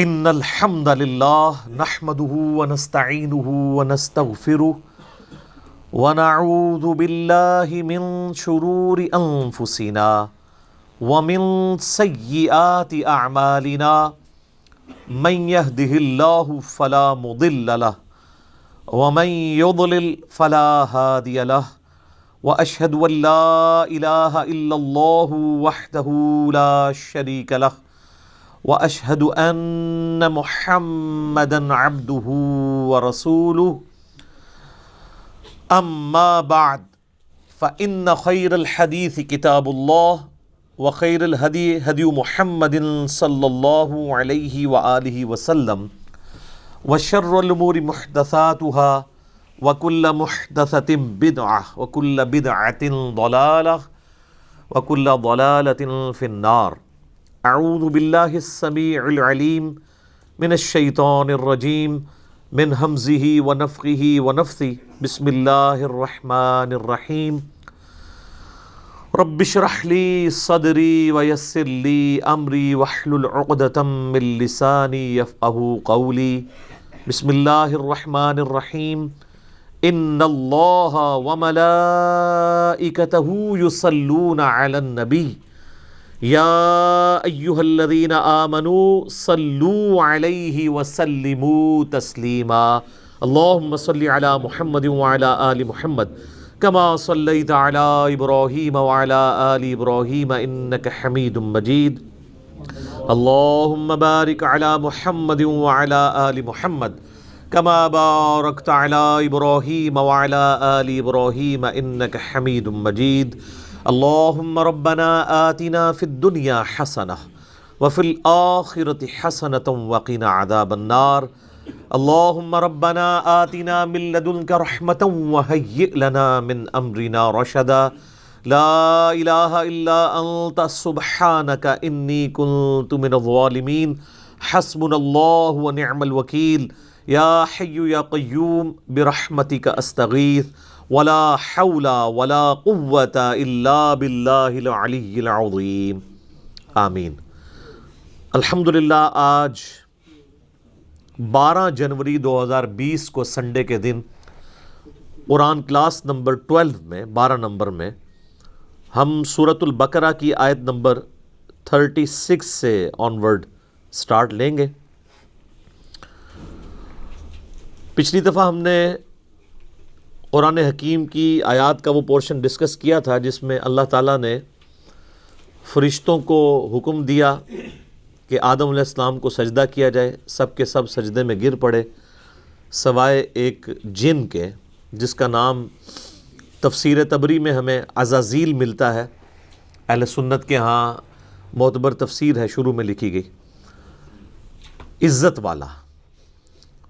ان الحمد للہ نحمده ونستعینه ونستغفره ونعوذ باللہ من شرور انفسنا ومن سیئات اعمالنا من يهده اللہ فلا مضل له ومن يضلل فلا هادی له واشهد ان لا الہ الا اللہ وحدہ لا شریک له واشهد ان محمدا عبده ورسوله اما بعد فان خير الحديث كتاب الله وخير الهدي هدي محمد صلى الله عليه وآله وسلم وشر الامور محدثاتها وكل محدثة بدعة وكل بدعة ضلالة وكل ضلالة في النار. اعوذ باللہ السمیع العلیم من الشیطان الرجیم من ہمزہ ونفخہ ونفثہ بسم اللہ الرحمن الرحیم رب اشرح لی صدری ویسر لی امری واحلل عقدۃ من لسانی یفقہوا قولی. بسم اللہ الرحمن الرحیم ان اللہ وملائکتہ یصلون علی النبی یا ایہا الذین آمنوا صلوا علیہ وسلموا تسلیما. اللہم صل علی محمد وعلی آل محمد کما صلیت علی ابراہیم وعلی آل ابراہیم انک حمید مجید. اللہم بارک علی محمد وعلی آل محمد کما بارکت علی ابراہیم وعلی آل ابراہیم انک حمید مجید. اللہم ربنا آتنا فی الدنیا حسنہ وفی الآخرۃ حسنۃ وقنا عذاب النار. اللہم ربنا آتنا من لدنک رحمۃ وہیئ لنا من امرنا رشدا. لا الہ الا انت سبحانک انی کنت من الظالمین. حسبنا اللہ ونعم الوکیل. یا حی یا قیوم برحمتک استغیث ولا حول ولا قوة الا باللہ العلی العظیم. آمین. الحمدللہ آج 12 جنوری 2020 کو سنڈے کے دن قرآن کلاس نمبر 12 میں 12 نمبر میں ہم سورۃ البقرہ کی آیت نمبر 36 سے آنورڈ سٹارٹ لیں گے. پچھلی دفعہ ہم نے قرآن حکیم کی آیات کا وہ پورشن ڈسکس کیا تھا جس میں اللہ تعالیٰ نے فرشتوں کو حکم دیا کہ آدم علیہ السلام کو سجدہ کیا جائے. سب کے سب سجدے میں گر پڑے سوائے ایک جن کے جس کا نام تفسیر طبری میں ہمیں عزازیل ملتا ہے. اہل سنت کے ہاں معتبر تفسیر ہے, شروع میں لکھی گئی, عزت والا,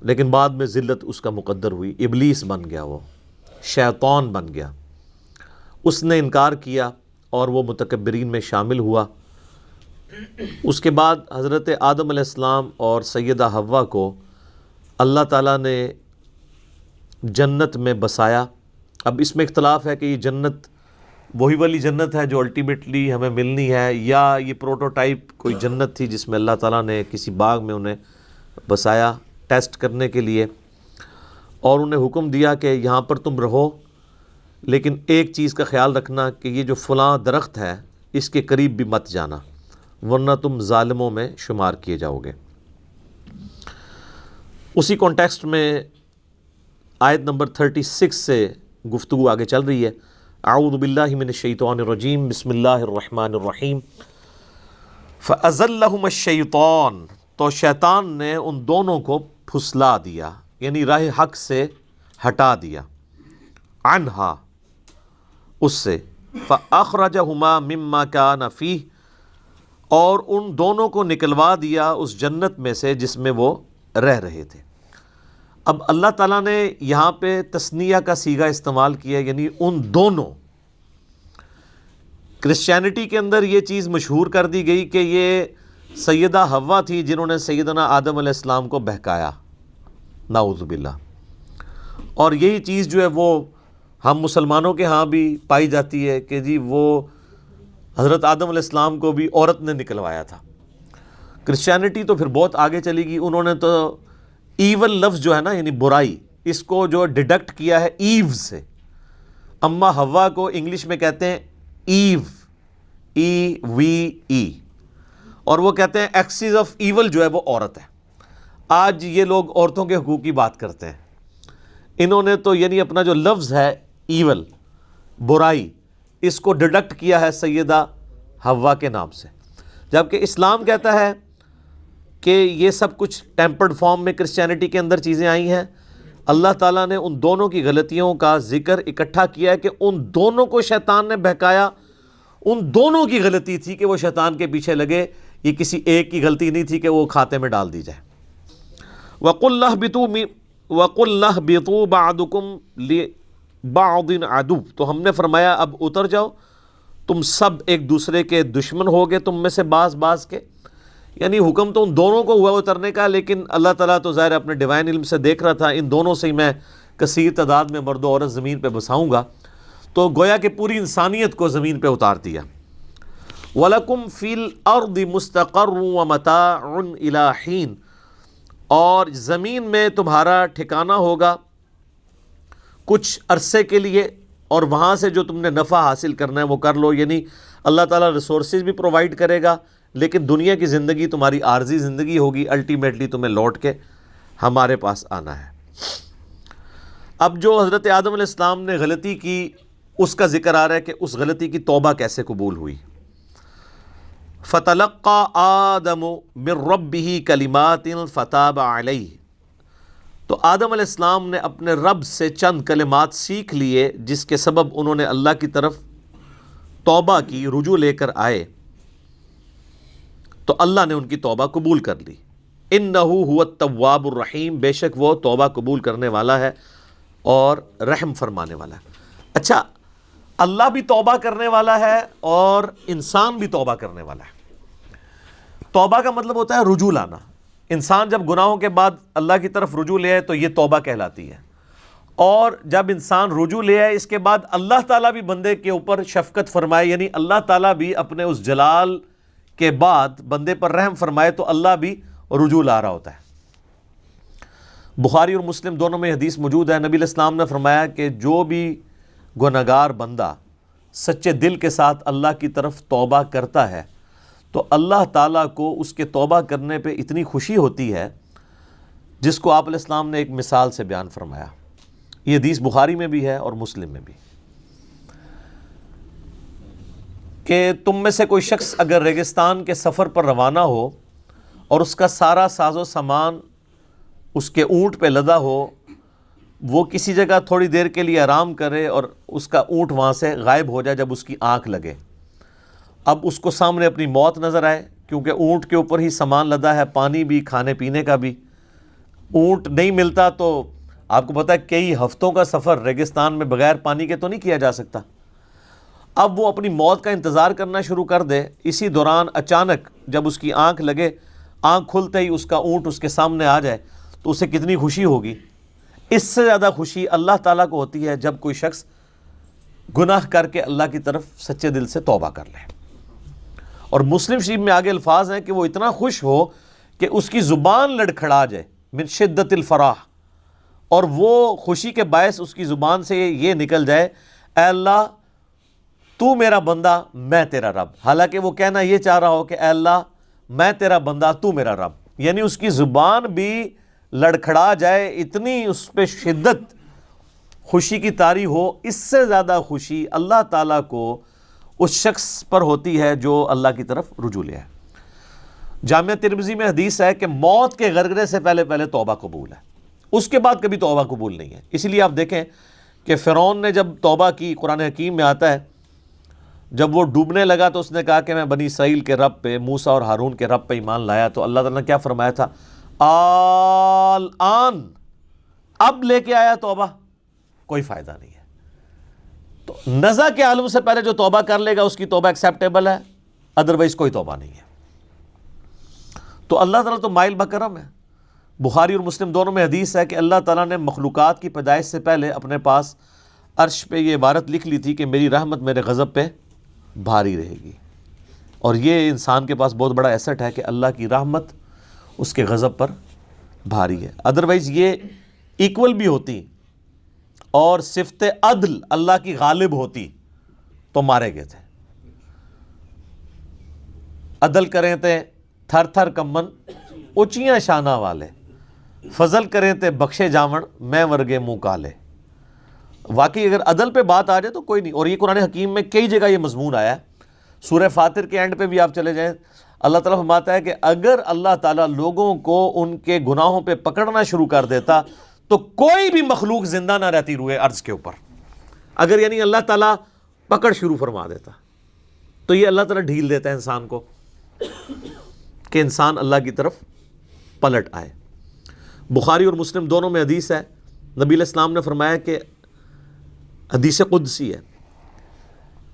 لیکن بعد میں ذلت اس کا مقدر ہوئی. ابلیس بن گیا, وہ شیطان بن گیا. اس نے انکار کیا اور وہ متکبرین میں شامل ہوا. اس کے بعد حضرت آدم علیہ السلام اور سیدہ حوا کو اللہ تعالیٰ نے جنت میں بسایا. اب اس میں اختلاف ہے کہ یہ جنت وہی والی جنت ہے جو الٹیمیٹلی ہمیں ملنی ہے, یا یہ پروٹوٹائپ کوئی جنت تھی جس میں اللہ تعالیٰ نے کسی باغ میں انہیں بسایا ٹیسٹ کرنے کے لیے, اور انہیں حکم دیا کہ یہاں پر تم رہو, لیکن ایک چیز کا خیال رکھنا کہ یہ جو فلاں درخت ہے اس کے قریب بھی مت جانا ورنہ تم ظالموں میں شمار کیے جاؤ گے. اسی کانٹیکسٹ میں آیت نمبر 36 سے گفتگو آگے چل رہی ہے. اعوذ باللہ من الشیطان الرجیم بسم اللہ الرحمن الرحیم. فَأَزَلَّهُمَ الشَّيْطَانُ, تو شیطان نے ان دونوں کو پھسلا دیا, یعنی راہ حق سے ہٹا دیا. عنہا, اس سے. فَأَخْرَجَهُمَا مِمَّا كَانَ فِيهِ, اور ان دونوں کو نکلوا دیا اس جنت میں سے جس میں وہ رہ رہے تھے. اب اللہ تعالیٰ نے یہاں پہ تثنیہ کا صیغہ استعمال کیا, یعنی ان دونوں. کرسچینٹی کے اندر یہ چیز مشہور کر دی گئی کہ یہ سیدہ حوا تھی جنہوں نے سیدنا آدم علیہ السلام کو بہکایا, نعوذ باللہ. اور یہی چیز جو ہے وہ ہم مسلمانوں کے ہاں بھی پائی جاتی ہے کہ جی وہ حضرت آدم علیہ السلام کو بھی عورت نے نکلوایا تھا. کرسچینٹی تو پھر بہت آگے چلی گئی، انہوں نے تو ایول لفظ جو ہے نا یعنی برائی، اس کو جو ڈیڈکٹ کیا ہے ایو سے. اما حوا کو انگلش میں کہتے ہیں ایو، EVE، اور وہ کہتے ہیں ایکسس آف ایول جو ہے وہ عورت ہے. آج یہ لوگ عورتوں کے حقوق کی بات کرتے ہیں. انہوں نے تو یعنی اپنا جو لفظ ہے ایول، برائی، اس کو ڈیڈکٹ کیا ہے سیدہ حوا کے نام سے، جبکہ اسلام کہتا ہے کہ یہ سب کچھ ٹیمپرڈ فارم میں کرسچینٹی کے اندر چیزیں آئی ہیں. اللہ تعالیٰ نے ان دونوں کی غلطیوں کا ذکر اکٹھا کیا ہے کہ ان دونوں کو شیطان نے بہکایا، ان دونوں کی غلطی تھی کہ وہ شیطان کے پیچھے لگے، یہ کسی ایک کی غلطی نہیں تھی کہ وہ کھاتے میں ڈال دی جائے. وَقُلْ اهْبِطُوا بَعْضُكُمْ لِبَعْضٍ عَدُوٌّ، تو ہم نے فرمایا اب اتر جاؤ، تم سب ایک دوسرے کے دشمن ہوگے، تم میں سے بعض کے. یعنی حکم تو ان دونوں کو ہوا اترنے کا، لیکن اللہ تعالیٰ تو ظاہر اپنے ڈیوائن علم سے دیکھ رہا تھا ان دونوں سے ہی میں کثیر تعداد میں مرد و عورت زمین پہ بساؤں گا، تو گویا کہ پوری انسانیت کو زمین پہ اتار دیا. وَلَكُمْ فِي الْأَرْضِ مُسْتَقَرٌّ وَمَتَاعٌ إِلَىٰ حِينٍ، اور زمین میں تمہارا ٹھکانہ ہوگا کچھ عرصے کے لیے، اور وہاں سے جو تم نے نفع حاصل کرنا ہے وہ کر لو. یعنی اللہ تعالیٰ ریسورسز بھی پرووائڈ کرے گا، لیکن دنیا کی زندگی تمہاری عارضی زندگی ہوگی، الٹیمیٹلی تمہیں لوٹ کے ہمارے پاس آنا ہے. اب جو حضرت آدم علیہ السلام نے غلطی کی اس کا ذکر آ رہا ہے کہ اس غلطی کی توبہ کیسے قبول ہوئی. فَتَلَقَّى آدَمُ مِن رَبِّهِ كَلِمَاتٍ فَتَابَ عَلَيْهِ، تو آدم علیہ السلام نے اپنے رب سے چند کلمات سیکھ لیے جس کے سبب انہوں نے اللہ کی طرف توبہ کی، رجوع لے کر آئے، تو اللہ نے ان کی توبہ قبول کر لی. اِنَّهُ هُوَ التَّوَّابُ الرَّحِيمُ، بے شک وہ توبہ قبول کرنے والا ہے اور رحم فرمانے والا ہے. اچھا، اللہ بھی توبہ کرنے والا ہے اور انسان بھی توبہ کرنے والا ہے. توبہ کا مطلب ہوتا ہے رجوع لانا. انسان جب گناہوں کے بعد اللہ کی طرف رجوع لے آئے تو یہ توبہ کہلاتی ہے، اور جب انسان رجوع لے آئے اس کے بعد اللہ تعالیٰ بھی بندے کے اوپر شفقت فرمائے، یعنی اللہ تعالیٰ بھی اپنے اس جلال کے بعد بندے پر رحم فرمائے، تو اللہ بھی رجوع لا رہا ہوتا ہے. بخاری اور مسلم دونوں میں حدیث موجود ہے، نبی علیہ السلام نے فرمایا کہ جو بھی گنہگار بندہ سچے دل کے ساتھ اللہ کی طرف توبہ کرتا ہے تو اللہ تعالیٰ کو اس کے توبہ کرنے پہ اتنی خوشی ہوتی ہے جس کو آپ علیہ السلام نے ایک مثال سے بیان فرمایا. یہ حدیث بخاری میں بھی ہے اور مسلم میں بھی، کہ تم میں سے کوئی شخص اگر ریگستان کے سفر پر روانہ ہو اور اس کا سارا ساز و سامان اس کے اونٹ پہ لدا ہو، وہ کسی جگہ تھوڑی دیر کے لیے آرام کرے اور اس کا اونٹ وہاں سے غائب ہو جائے جب اس کی آنکھ لگے. اب اس کو سامنے اپنی موت نظر آئے، کیونکہ اونٹ کے اوپر ہی سامان لدا ہے، پانی بھی، کھانے پینے کا بھی. اونٹ نہیں ملتا تو آپ کو پتہ ہے کئی ہفتوں کا سفر ریگستان میں بغیر پانی کے تو نہیں کیا جا سکتا. اب وہ اپنی موت کا انتظار کرنا شروع کر دے، اسی دوران اچانک جب اس کی آنکھ لگے، آنکھ کھلتے ہی اس کا اونٹ اس کے سامنے آ جائے تو اسے کتنی خوشی ہوگی. اس سے زیادہ خوشی اللہ تعالیٰ کو ہوتی ہے جب کوئی شخص گناہ کر کے اللہ کی طرف سچے دل سے توبہ کر لے. اور مسلم شریف میں آگے الفاظ ہیں کہ وہ اتنا خوش ہو کہ اس کی زبان لڑکھڑا جائے، من شدت الفرح، اور وہ خوشی کے باعث اس کی زبان سے یہ نکل جائے، اے اللہ تو میرا بندہ میں تیرا رب. حالانکہ وہ کہنا یہ چاہ رہا ہو کہ اے اللہ میں تیرا بندہ تو میرا رب، یعنی اس کی زبان بھی لڑکھڑا جائے، اتنی اس پہ شدت خوشی کی طاری ہو. اس سے زیادہ خوشی اللہ تعالیٰ کو اس شخص پر ہوتی ہے جو اللہ کی طرف رجوع لے آئے. جامعہ ترمذی میں حدیث ہے کہ موت کے غرغرے سے پہلے توبہ قبول ہے، اس کے بعد کبھی توبہ قبول نہیں ہے. اسی لیے آپ دیکھیں کہ فرعون نے جب توبہ کی، قرآن حکیم میں آتا ہے جب وہ ڈوبنے لگا تو اس نے کہا کہ میں بنی اسرائیل کے رب پہ، موسیٰ اور ہارون کے رب پہ ایمان لایا، تو اللہ تعالیٰ نے کیا فرمایا تھا؟ الآن، اب لے کے آیا توبہ، کوئی فائدہ نہیں ہے. تو نزع کے عالم سے پہلے جو توبہ کر لے گا اس کی توبہ ایکسیپٹیبل ہے، ادروائز کوئی توبہ نہیں ہے. تو اللہ تعالیٰ تو مائل بکرم ہے. بخاری اور مسلم دونوں میں حدیث ہے کہ اللہ تعالیٰ نے مخلوقات کی پیدائش سے پہلے اپنے پاس عرش پہ یہ عبارت لکھ لی تھی کہ میری رحمت میرے غضب پہ بھاری رہے گی، اور یہ انسان کے پاس بہت بڑا ایسٹ ہے کہ اللہ کی رحمت اس کے غضب پر بھاری ہے. ادروائز یہ ایکول بھی ہوتی اور صفت عدل اللہ کی غالب ہوتی تو مارے گئے تھے. عدل کریں تے تھر تھر کمن اچیاں شانہ والے، فضل کریں تے بخشے جاون میں ورگے منہ کالے. واقعی اگر عدل پہ بات آ جائے تو کوئی نہیں. اور یہ قرآن حکیم میں کئی جگہ یہ مضمون آیا ہے. سورہ فاطر کے اینڈ پہ بھی آپ چلے جائیں، اللہ تعالیٰ فرماتا ہے کہ اگر اللہ تعالیٰ لوگوں کو ان کے گناہوں پہ پکڑنا شروع کر دیتا تو کوئی بھی مخلوق زندہ نہ رہتی روئے ارض کے اوپر. اگر یعنی اللہ تعالیٰ پکڑ شروع فرما دیتا تو یہ اللہ تعالیٰ ڈھیل دیتا ہے انسان کو کہ انسان اللہ کی طرف پلٹ آئے. بخاری اور مسلم دونوں میں حدیث ہے، نبی علیہ السلام نے فرمایا کہ حدیث قدسی ہے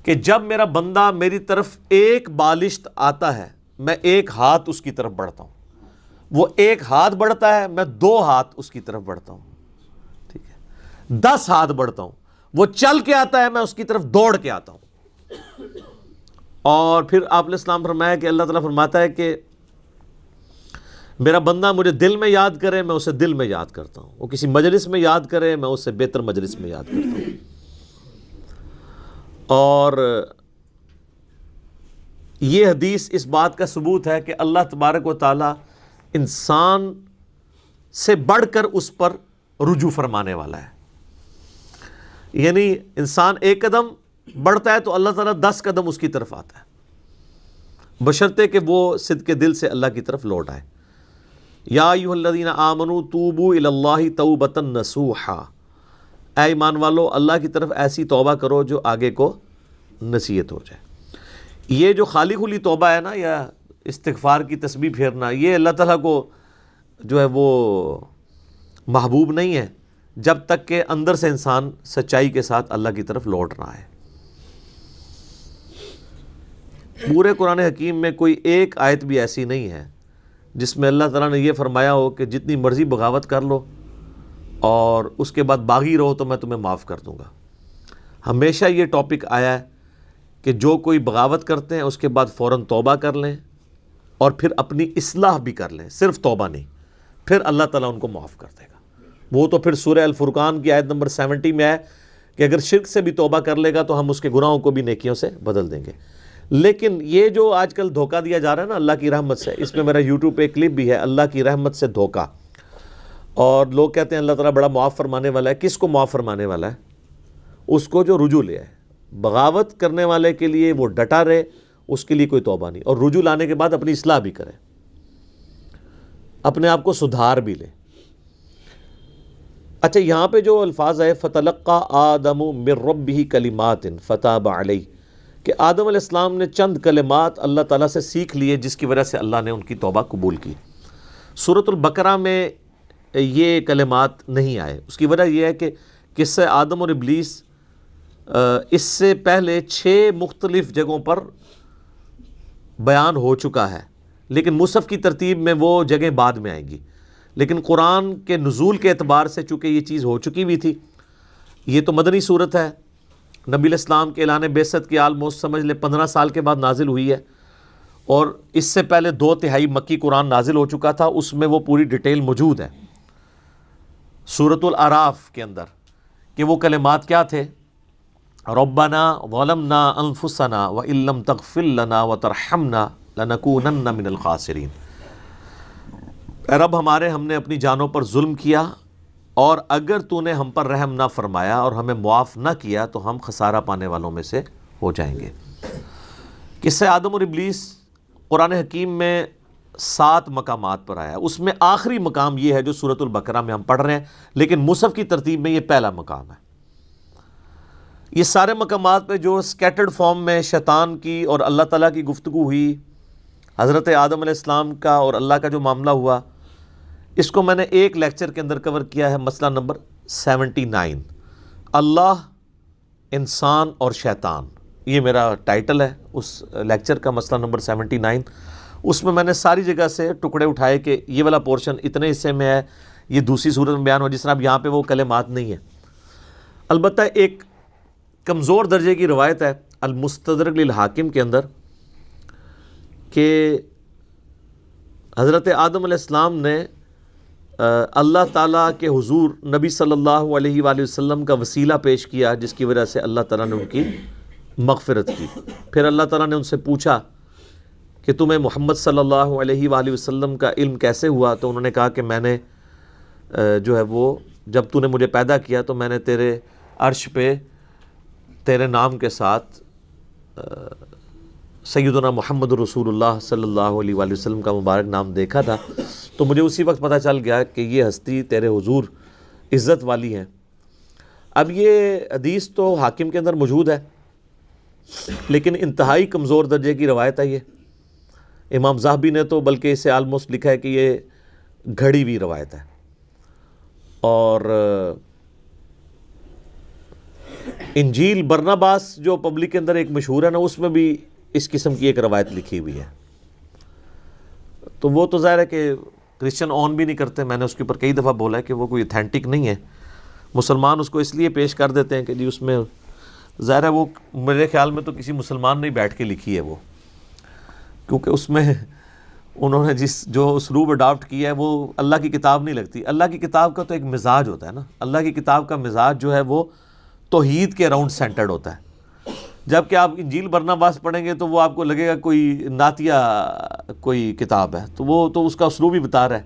کہ جب میرا بندہ میری طرف ایک بالشت آتا ہے میں ایک ہاتھ اس کی طرف بڑھتا ہوں، وہ ایک ہاتھ بڑھتا ہے میں 2 ہاتھ اس کی طرف بڑھتا ہوں، ٹھیک ہے، 10 ہاتھ بڑھتا ہوں، وہ چل کے آتا ہے میں اس کی طرف دوڑ کے آتا ہوں. اور پھر آپ علیہ السلام فرمایا کہ اللہ تعالیٰ فرماتا ہے کہ میرا بندہ مجھے دل میں یاد کرے میں اسے دل میں یاد کرتا ہوں، وہ کسی مجلس میں یاد کرے میں اسے بہتر مجلس میں یاد کرتا ہوں. اور یہ حدیث اس بات کا ثبوت ہے کہ اللہ تبارک و تعالی انسان سے بڑھ کر اس پر رجوع فرمانے والا ہے. یعنی انسان ایک قدم بڑھتا ہے تو اللہ تعالیٰ 10 قدم اس کی طرف آتا ہے، بشرطے کہ وہ صدق دل سے اللہ کی طرف لوٹ آئے. یا ایھا الذین آمنوا توبوا الی اللہ توبۃ نصوحا، اے ایمان والو اللہ کی طرف ایسی توبہ کرو جو آگے کو نصیحت ہو جائے. یہ جو خالی کھلی توبہ ہے نا یا استغفار کی تسبیح پھیرنا، یہ اللہ تعالیٰ کو جو ہے وہ محبوب نہیں ہے جب تک کہ اندر سے انسان سچائی کے ساتھ اللہ کی طرف لوٹ رہا ہے. پورے قرآن حکیم میں کوئی ایک آیت بھی ایسی نہیں ہے جس میں اللہ تعالیٰ نے یہ فرمایا ہو کہ جتنی مرضی بغاوت کر لو اور اس کے بعد باغی رہو تو میں تمہیں معاف کر دوں گا. ہمیشہ یہ ٹاپک آیا ہے کہ جو کوئی بغاوت کرتے ہیں اس کے بعد فوراً توبہ کر لیں اور پھر اپنی اصلاح بھی کر لیں، صرف توبہ نہیں، پھر اللہ تعالیٰ ان کو معاف کر دے گا. وہ تو پھر سورہ الفرقان کی آیت نمبر 70 میں ہے کہ اگر شرک سے بھی توبہ کر لے گا تو ہم اس کے گناہوں کو بھی نیکیوں سے بدل دیں گے. لیکن یہ جو آج کل دھوکہ دیا جا رہا ہے نا اللہ کی رحمت سے، اس میں میرا یوٹیوب پہ ایک کلپ بھی ہے، اللہ کی رحمت سے دھوکہ. اور لوگ کہتے ہیں اللہ تعالیٰ بڑا معاف فرمانے والا ہے. کس کو معاف فرمانے والا ہے؟ اس کو جو رجوع لے آئے. بغاوت کرنے والے کے لیے وہ ڈٹا رہے، اس کے لیے کوئی توبہ نہیں، اور رجوع لانے کے بعد اپنی اصلاح بھی کرے، اپنے آپ کو سدھار بھی لے. اچھا یہاں پہ جو الفاظ ہے فَتَلَقَّى آدَمُ مِن رَبِّهِ كَلِمَاتٍ فَتَابَ عَلَيْهِ، کہ آدم علیہ السلام نے چند کلمات اللہ تعالیٰ سے سیکھ لیے جس کی وجہ سے اللہ نے ان کی توبہ قبول کی. سورۃ البقرہ میں یہ کلمات نہیں آئے. اس کی وجہ یہ ہے کہ قصہ آدم اور ابلیس اس سے پہلے 6 مختلف جگہوں پر بیان ہو چکا ہے، لیکن مصحف کی ترتیب میں وہ جگہیں بعد میں آئیں گی. لیکن قرآن کے نزول کے اعتبار سے چونکہ یہ چیز ہو چکی بھی تھی، یہ تو مدنی صورت ہے، نبی علیہ السلام کے اعلان بعثت کی آلموسٹ سمجھ لیں 15 سال کے بعد نازل ہوئی ہے، اور اس سے پہلے 2/3 مکی قرآن نازل ہو چکا تھا. اس میں وہ پوری ڈیٹیل موجود ہے سورۃ الاعراف کے اندر کہ وہ کلمات کیا تھے. ربنا ظلمنا انفسنا وان لم تغفر لنا وترحمنا لنکونن من الخاسرین، اے رب ہمارے ہم نے اپنی جانوں پر ظلم کیا اور اگر تو نے ہم پر رحم نہ فرمایا اور ہمیں معاف نہ کیا تو ہم خسارہ پانے والوں میں سے ہو جائیں گے. قصہ آدم اور ابلیس قرآن حکیم میں 7 مقامات پر آیا ہے. اس میں آخری مقام یہ ہے جو سورۃ البقرہ میں ہم پڑھ رہے ہیں، لیکن مصحف کی ترتیب میں یہ پہلا مقام ہے. یہ سارے مقامات پہ جو سکیٹرڈ فارم میں شیطان کی اور اللہ تعالیٰ کی گفتگو ہوئی، حضرت آدم علیہ السلام کا اور اللہ کا جو معاملہ ہوا، اس کو میں نے ایک لیکچر کے اندر کور کیا ہے، مسئلہ نمبر 79، اللہ، انسان اور شیطان. یہ میرا ٹائٹل ہے اس لیکچر کا، مسئلہ نمبر 79. اس میں نے ساری جگہ سے ٹکڑے اٹھائے کہ یہ والا پورشن اتنے حصے میں ہے، یہ دوسری صورت میں بیان ہوا، جس طرح اب یہاں پہ وہ کلمات نہیں ہیں. البتہ ایک کمزور درجے کی روایت ہے المستدرک للحاکم کے اندر کہ حضرت آدم علیہ السلام نے اللہ تعالیٰ کے حضور نبی صلی اللہ علیہ وآلہ وسلم کا وسیلہ پیش کیا، جس کی وجہ سے اللہ تعالیٰ نے ان کی مغفرت کی۔ پھر اللہ تعالیٰ نے ان سے پوچھا کہ تمہیں محمد صلی اللہ علیہ وآلہ وسلم کا علم کیسے ہوا؟ تو انہوں نے کہا کہ میں نے جو ہے وہ جب تو نے مجھے پیدا کیا تو میں نے تیرے عرش پہ تیرے نام کے ساتھ سیدنا محمد رسول اللہ صلی اللہ علیہ وآلہ وسلم کا مبارک نام دیکھا تھا، تو مجھے اسی وقت پتہ چل گیا کہ یہ ہستی تیرے حضور عزت والی ہیں۔ اب یہ حدیث تو حاکم کے اندر موجود ہے، لیکن انتہائی کمزور درجے کی روایت ہے۔ یہ امام ذہبی نے تو بلکہ اسے آلموسٹ لکھا ہے کہ یہ گھڑی ہوئی روایت ہے، اور انجیل برناباس جو پبلک کے اندر ایک مشہور ہے نا، اس میں بھی اس قسم کی ایک روایت لکھی ہوئی ہے۔ تو وہ تو ظاہر ہے کہ کرسچن آن بھی نہیں کرتے، میں نے اس کے اوپر کئی دفعہ بولا ہے کہ وہ کوئی اتھینٹک نہیں ہے۔ مسلمان اس کو اس لیے پیش کر دیتے ہیں کہ جی اس میں ظاہر ہے وہ میرے خیال میں تو کسی مسلمان نے بیٹھ کے لکھی ہے وہ، کیونکہ اس میں انہوں نے جو اسلوب اڈاپٹ کیا ہے وہ اللہ کی کتاب نہیں لگتی۔ اللہ کی کتاب کا تو ایک مزاج ہوتا ہے نا، اللہ کی کتاب کا مزاج جو ہے وہ توحید کے اراؤنڈ سینٹرڈ ہوتا ہے، جبکہ آپ انجیل برناباس پڑھیں گے تو وہ آپ کو لگے گا کوئی نعتیہ کوئی کتاب ہے، تو وہ تو اس کا اسلوب ہی بتا رہا ہے،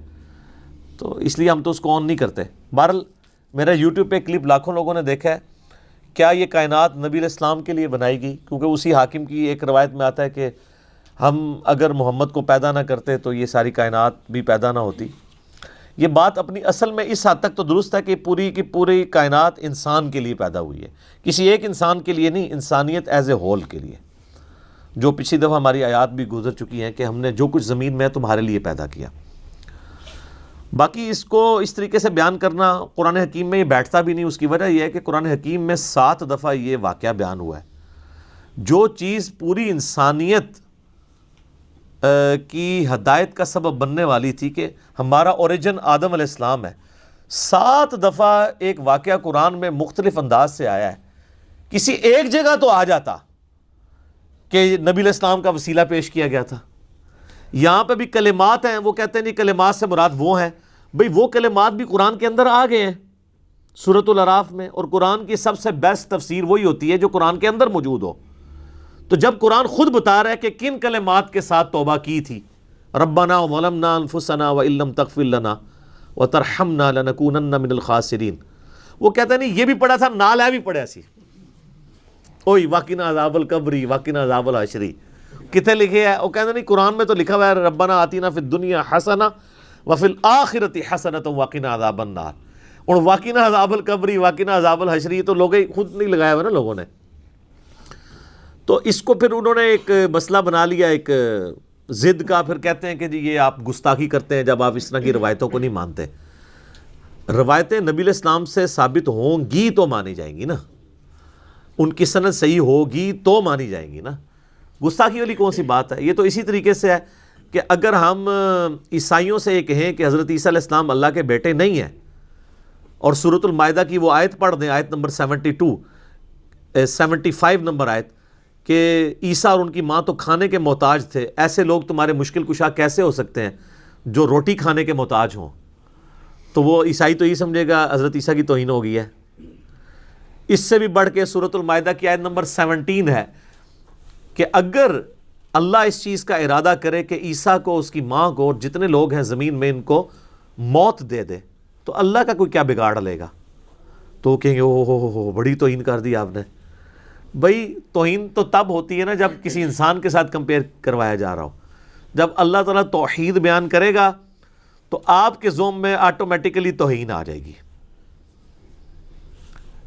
تو اس لیے ہم تو اس کو آن نہیں کرتے۔ بہرحال میرا یوٹیوب پہ کلپ لاکھوں لوگوں نے دیکھا ہے۔ کیا یہ کائنات نبی علیہ السلام کے لیے بنائی گئی؟ کیونکہ اسی حاکم کی ایک روایت میں آتا ہے کہ ہم اگر محمد کو پیدا نہ کرتے تو یہ ساری کائنات بھی پیدا نہ ہوتی۔ یہ بات اپنی اصل میں اس حد تک تو درست ہے کہ پوری کی پوری کائنات انسان کے لیے پیدا ہوئی ہے، کسی ایک انسان کے لیے نہیں، انسانیت ایز اے ہول کے لیے، جو پچھلی دفعہ ہماری آیات بھی گزر چکی ہیں کہ ہم نے جو کچھ زمین میں ہے تمہارے لیے پیدا کیا۔ باقی اس کو اس طریقے سے بیان کرنا قرآن حکیم میں یہ بیٹھتا بھی نہیں۔ اس کی وجہ یہ ہے کہ قرآن حکیم میں 7 دفعہ یہ واقعہ بیان ہوا ہے۔ جو چیز پوری انسانیت کی ہدایت کا سبب بننے والی تھی کہ ہمارا اوریجن آدم علیہ السلام ہے، 7 دفعہ ایک واقعہ قرآن میں مختلف انداز سے آیا ہے۔ کسی ایک جگہ تو آ جاتا کہ نبی علیہ السلام کا وسیلہ پیش کیا گیا تھا۔ یہاں پہ بھی کلمات ہیں، وہ کہتے ہیں نہیں کلمات سے مراد وہ ہیں، بھئی وہ کلمات بھی قرآن کے اندر آ گئے ہیں سورۃ الاعراف میں، اور قرآن کی سب سے بیسٹ تفسیر وہی ہوتی ہے جو قرآن کے اندر موجود ہو۔ تو جب قرآن خود بتا رہا ہے کہ کن کلمات کے ساتھ توبہ کی تھی، ربنا ظلمنا انفسنا وان لم تغفر لنا وترحمنا لنکونن من الخاسرین، وہ کہتا ہے نہیں یہ بھی پڑھا تھا، نال ہے بھی پڑھا سی، اوئی واقعنا عذاب القبری واقعنا عذاب الحشری، کتنے لکھے ہے؟ وہ کہتے نہیں قرآن میں تو لکھا ہوا ہے ربنا آتینا فی الدنیا حسنہ وفی الآخرۃ حسنۃ وقنا عذاب النار، اور واقعنا عذاب القبری واقعنا عذاب الحشری تو لوگ خود نہیں لگایا ہوا نا لوگوں نے۔ تو اس کو پھر انہوں نے ایک مسئلہ بنا لیا، ایک ضد کا، پھر کہتے ہیں کہ جی یہ آپ گستاخی کرتے ہیں جب آپ اس طرح کی روایتوں کو نہیں مانتے۔ روایتیں نبی علیہ السلام سے ثابت ہوں گی تو مانی جائیں گی نا، ان کی سند صحیح ہوگی تو مانی جائیں گی نا، گستاخی والی کون سی بات ہے؟ یہ تو اسی طریقے سے ہے کہ اگر ہم عیسائیوں سے یہ کہیں کہ حضرت عیسیٰ علیہ السلام اللہ کے بیٹے نہیں ہیں، اور سورۃ المائدہ کی وہ آیت پڑھ دیں، آیت نمبر 75 نمبر آیت، کہ عیسیٰ اور ان کی ماں تو کھانے کے محتاج تھے، ایسے لوگ تمہارے مشکل کشا کیسے ہو سکتے ہیں جو روٹی کھانے کے محتاج ہوں؟ تو وہ عیسائی تو یہ سمجھے گا حضرت عیسیٰ کی توہین ہو گئی ہے۔ اس سے بھی بڑھ کے سورۃ المائدہ کی آیت نمبر 17 ہے کہ اگر اللہ اس چیز کا ارادہ کرے کہ عیسیٰ کو، اس کی ماں کو، اور جتنے لوگ ہیں زمین میں ان کو موت دے دے تو اللہ کا کوئی کیا بگاڑ لے گا؟ تو وہ کہیں گے او بڑی توہین کر دی آپ نے۔ بھئی توہین تو تب ہوتی ہے نا جب کسی انسان کے ساتھ کمپیئر کروایا جا رہا ہو۔ جب اللہ تعالیٰ توحید بیان کرے گا تو آپ کے ذوم میں آٹومیٹیکلی توہین آ جائے گی۔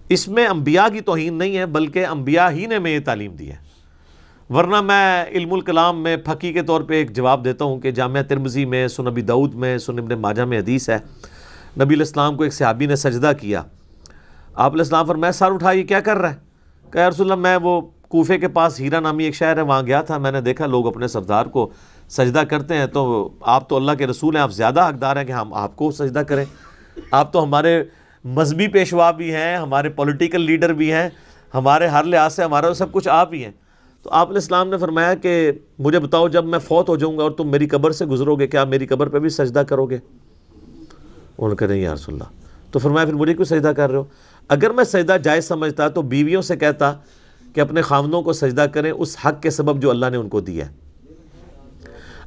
اس میں انبیاء کی توہین نہیں ہے، بلکہ انبیاء ہی نے ہمیں یہ تعلیم دی ہے۔ ورنہ میں علم الکلام میں پھکی کے طور پہ ایک جواب دیتا ہوں کہ جامعہ ترمذی میں، سنن ابی داؤد میں، سنن ابن ماجہ میں حدیث ہے، نبی علیہ السلام کو ایک صحابی نے سجدہ کیا، آپ علیہ السلام فرمایا سر اٹھا یہ کیا کر رہا ہے؟ کہ یا رسول اللہ میں وہ کوفے کے پاس ہیرا نامی ایک شہر ہے وہاں گیا تھا، میں نے دیکھا لوگ اپنے سردار کو سجدہ کرتے ہیں، تو آپ تو اللہ کے رسول ہیں، آپ زیادہ حقدار ہیں کہ ہم آپ کو سجدہ کریں، آپ تو ہمارے مذہبی پیشوا بھی ہیں، ہمارے پولیٹیکل لیڈر بھی ہیں، ہمارے ہر لحاظ سے ہمارا سب کچھ آپ ہی ہیں۔ تو آپ علیہ السلام نے فرمایا کہ مجھے بتاؤ جب میں فوت ہو جاؤں گا اور تم میری قبر سے گزرو گے کیا میری قبر پہ بھی سجدہ کرو گے؟ انہوں نے کہا نہیں یا رسول اللہ. تو فرمایا پھر مجھے کیوں سجدہ کر رہے ہو؟ اگر میں سجدہ جائز سمجھتا تو بیویوں سے کہتا کہ اپنے خاوندوں کو سجدہ کریں اس حق کے سبب جو اللہ نے ان کو دیا ہے.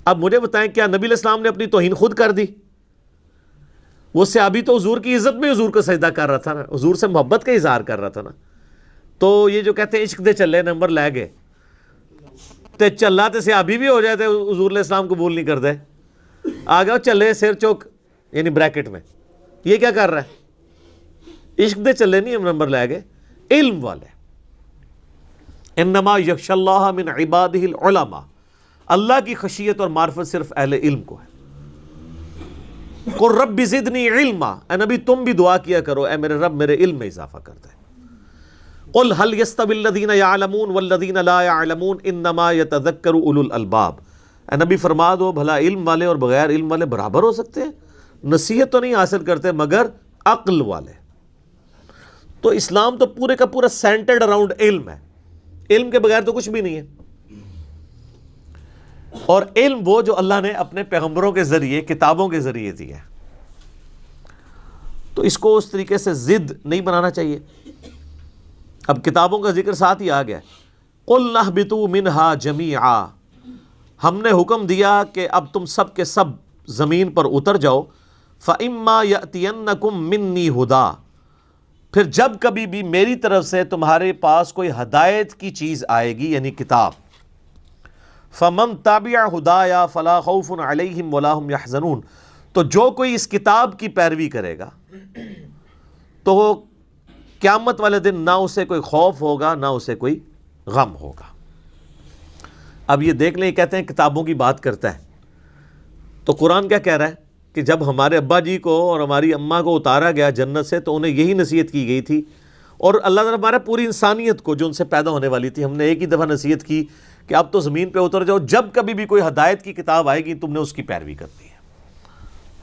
اب مجھے بتائیں کیا نبی علیہ السلام نے اپنی توہین خود کر دی؟ وہ صحابی تو حضور کی عزت میں حضور کو سجدہ کر رہا تھا نا, حضور سے محبت کا اظہار کر رہا تھا نا. تو یہ جو کہتے ہیں عشق دے چلے نمبر لے گئے تے چلا تے صحابی بھی ہو جائے تے حضور علیہ السلام قبول نہیں کر دے, آ گیا چلے سر چوک یعنی بریکٹ میں. یہ کیا کر رہا ہے؟ عشق دے چلے نہیں ہم نمبر لے گئے, علم والے. انما یخشی اللہ من عبادہ العلماء, اللہ کی خشیت اور معرفت صرف اہل علم کو ہے. قل رب زدنی علما, اے نبی تم بھی دعا کیا کرو اے میرے رب میرے علم میں اضافہ کر دے. قل هل يستوي الذين يعلمون والذين لا يعلمون انما يتذكر اولو الالباب, اے نبی فرما دو بھلا علم والے اور بغیر علم والے برابر ہو سکتے ہیں؟ نصیحت تو نہیں حاصل کرتے مگر عقل والے. تو اسلام تو پورے کا پورا سینٹرڈ اراؤنڈ علم ہے, علم کے بغیر تو کچھ بھی نہیں ہے. اور علم وہ جو اللہ نے اپنے پیغمبروں کے ذریعے کتابوں کے ذریعے دیا ہے, تو اس کو اس طریقے سے ضد نہیں بنانا چاہیے. اب کتابوں کا ذکر ساتھ ہی آ گیا. قُلْ نَهْبِطُوا مِنْهَا جَمِيعًا, ہم نے حکم دیا کہ اب تم سب کے سب زمین پر اتر جاؤ. فَإِمَّا يَأْتِيَنَّكُمْ مِنِّي هُدًى, پھر جب کبھی بھی میری طرف سے تمہارے پاس کوئی ہدایت کی چیز آئے گی یعنی کتاب. فَمَن تَبِعَ هُدَايَا فَلَا خَوْفٌ عَلَيْهِمْ وَلَا هُمْ يَحْزَنُونَ, تو جو کوئی اس کتاب کی پیروی کرے گا تو قیامت والے دن نہ اسے کوئی خوف ہوگا نہ اسے کوئی غم ہوگا. اب یہ دیکھ لیں, یہ کہتے ہیں کتابوں کی بات کرتا ہے, تو قرآن کیا کہہ رہا ہے کہ جب ہمارے ابا جی کو اور ہماری اماں کو اتارا گیا جنت سے تو انہیں یہی نصیحت کی گئی تھی, اور اللہ تعالیٰ ہمارا پوری انسانیت کو جو ان سے پیدا ہونے والی تھی, ہم نے ایک ہی دفعہ نصیحت کی کہ اب تو زمین پہ اتر جاؤ, جب کبھی بھی کوئی ہدایت کی کتاب آئے گی تم نے اس کی پیروی کرنی ہے.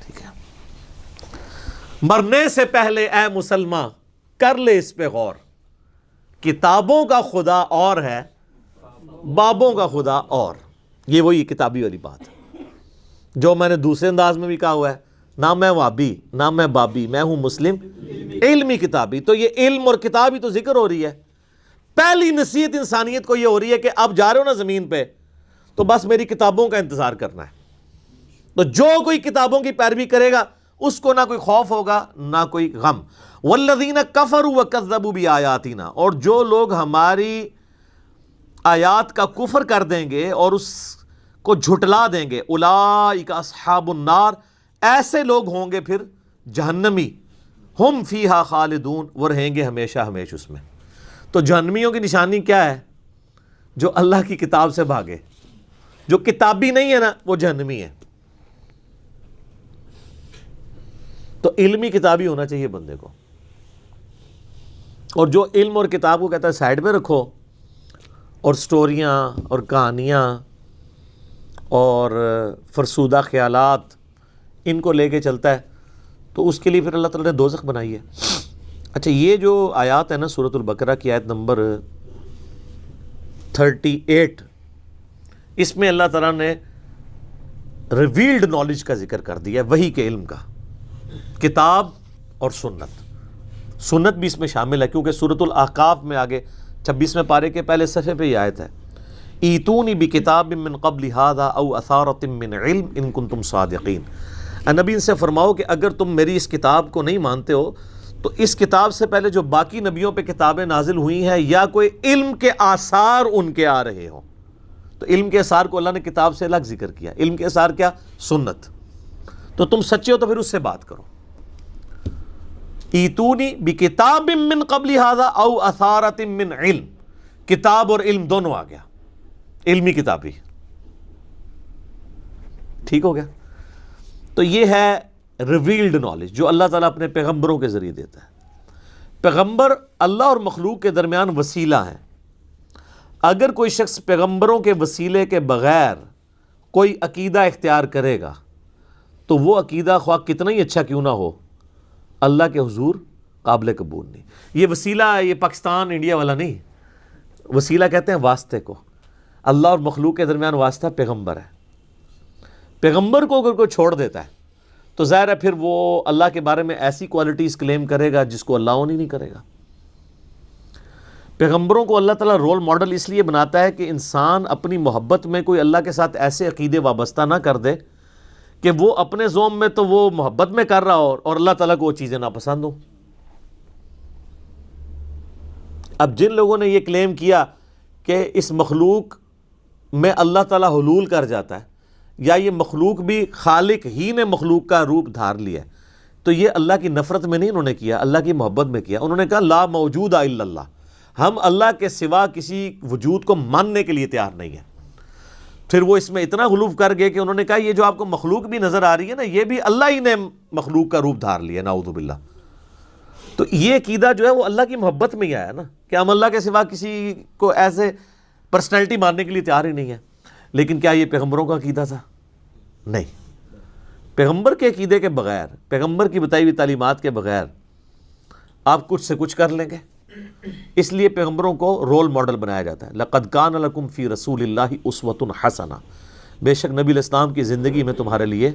ٹھیک ہے, مرنے سے پہلے اے مسلمان کر لے اس پہ غور, کتابوں کا خدا اور ہے بابوں کا خدا اور. یہ وہی کتابی والی بات ہے جو میں نے دوسرے انداز میں بھی کہا ہوا ہے, نہ میں وابی نہ میں بابی, میں ہوں مسلم علمی کتابی. تو یہ علم اور کتاب ہی تو ذکر ہو رہی ہے. پہلی نصیحت انسانیت کو یہ ہو رہی ہے کہ اب جا رہے ہو نا زمین پہ تو بس میری کتابوں کا انتظار کرنا ہے. تو جو کوئی کتابوں کی پیروی کرے گا اس کو نہ کوئی خوف ہوگا نہ کوئی غم. والذین کفروا وکذبوا بآیاتنا, اور جو لوگ ہماری آیات کا کفر کر دیں گے اور اس کو جھٹلا دیں گے, اولئک اصحاب النار, ایسے لوگ ہوں گے پھر جہنمی, ہم فیہا خالدون, وہ رہیں گے ہمیشہ ہمیشہ اس میں. تو جہنمیوں کی نشانی کیا ہے؟ جو اللہ کی کتاب سے بھاگے. جو کتابی نہیں ہے نا وہ جہنمی ہے. تو علمی کتابی ہونا چاہیے بندے کو, اور جو علم اور کتاب کو کہتا ہے سائڈ میں رکھو اور سٹوریاں اور کہانیاں اور فرسودہ خیالات ان کو لے کے چلتا ہے, تو اس کے لیے پھر اللہ تعالیٰ نے دوزخ بنائی ہے. اچھا, یہ جو آیات ہے نا سورۃ البقرہ کی آیت نمبر 38, اس میں اللہ تعالیٰ نے ریویلڈ نالج کا ذکر کر دیا ہے, وحی کے علم کا, کتاب اور سنت. سنت بھی اس میں شامل ہے کیونکہ سورۃ الاحقاف میں آگے 26ویں پارے کے پہلے صفحے پہ یہ آیت ہے, ایتونی بکتاب من قبل ھذا او اثارۃ من علم ان کنتم صادقین. نبی ان سے فرماؤ کہ اگر تم میری اس کتاب کو نہیں مانتے ہو تو اس کتاب سے پہلے جو باقی نبیوں پہ کتابیں نازل ہوئی ہیں یا کوئی علم کے آثار ان کے آ رہے ہوں. تو علم کے آثار کو اللہ نے کتاب سے الگ ذکر کیا. علم کے آثار کیا؟ سنت. تو تم سچے ہو تو پھر اس سے بات کرو. ایتونی بکتاب من قبل ھذا او اثارۃ من علم, کتاب اور علم دونوں آ گیا, علمی کتابی. ٹھیک ہو گیا. تو یہ ہے ریویلڈ نالج جو اللہ تعالیٰ اپنے پیغمبروں کے ذریعے دیتا ہے. پیغمبر اللہ اور مخلوق کے درمیان وسیلہ ہیں. اگر کوئی شخص پیغمبروں کے وسیلے کے بغیر کوئی عقیدہ اختیار کرے گا تو وہ عقیدہ خواہ کتنا ہی اچھا کیوں نہ ہو اللہ کے حضور قابل قبول نہیں. یہ وسیلہ یہ پاکستان انڈیا والا نہیں, وسیلہ کہتے ہیں واسطے کو. اللہ اور مخلوق کے درمیان واسطہ پیغمبر ہے. پیغمبر کو اگر کوئی چھوڑ دیتا ہے تو ظاہر ہے پھر وہ اللہ کے بارے میں ایسی کوالٹیز کلیم کرے گا جس کو اللہ اون ہی نہیں کرے گا. پیغمبروں کو اللہ تعالیٰ رول ماڈل اس لیے بناتا ہے کہ انسان اپنی محبت میں کوئی اللہ کے ساتھ ایسے عقیدے وابستہ نہ کر دے کہ وہ اپنے ذوم میں تو وہ محبت میں کر رہا ہو اور اللہ تعالیٰ کو وہ چیزیں ناپسند ہوں. اب جن لوگوں نے یہ کلیم کیا کہ اس مخلوق میں اللہ تعالیٰ حلول کر جاتا ہے یا یہ مخلوق بھی خالق ہی نے مخلوق کا روپ دھار لیا ہے، تو یہ اللہ کی نفرت میں نہیں انہوں نے کیا، اللہ کی محبت میں کیا. انہوں نے کہا لا موجود الا اللہ، ہم اللہ کے سوا کسی وجود کو ماننے کے لیے تیار نہیں ہیں. پھر وہ اس میں اتنا غلو کر گئے کہ انہوں نے کہا یہ جو آپ کو مخلوق بھی نظر آ رہی ہے نا، یہ بھی اللہ ہی نے مخلوق کا روپ دھار لیا، نعوذ باللہ. تو یہ عقیدہ جو ہے وہ اللہ کی محبت میں ہی آیا نا، کہ ہم اللہ کے سوا کسی کو ایسے پرسنالٹی ماننے کے لیے تیار ہی نہیں ہے. لیکن کیا یہ پیغمبروں کا عقیدہ تھا؟ نہیں. پیغمبر کے عقیدے کے بغیر، پیغمبر کی بتائی ہوئی تعلیمات کے بغیر آپ کچھ سے کچھ کر لیں گے. اس لیے پیغمبروں کو رول ماڈل بنایا جاتا ہے. لقد کان لکم فی رسول اللہ اسوۃ حسنہ، بے شک نبی علیہ السلام کی زندگی میں تمہارے لیے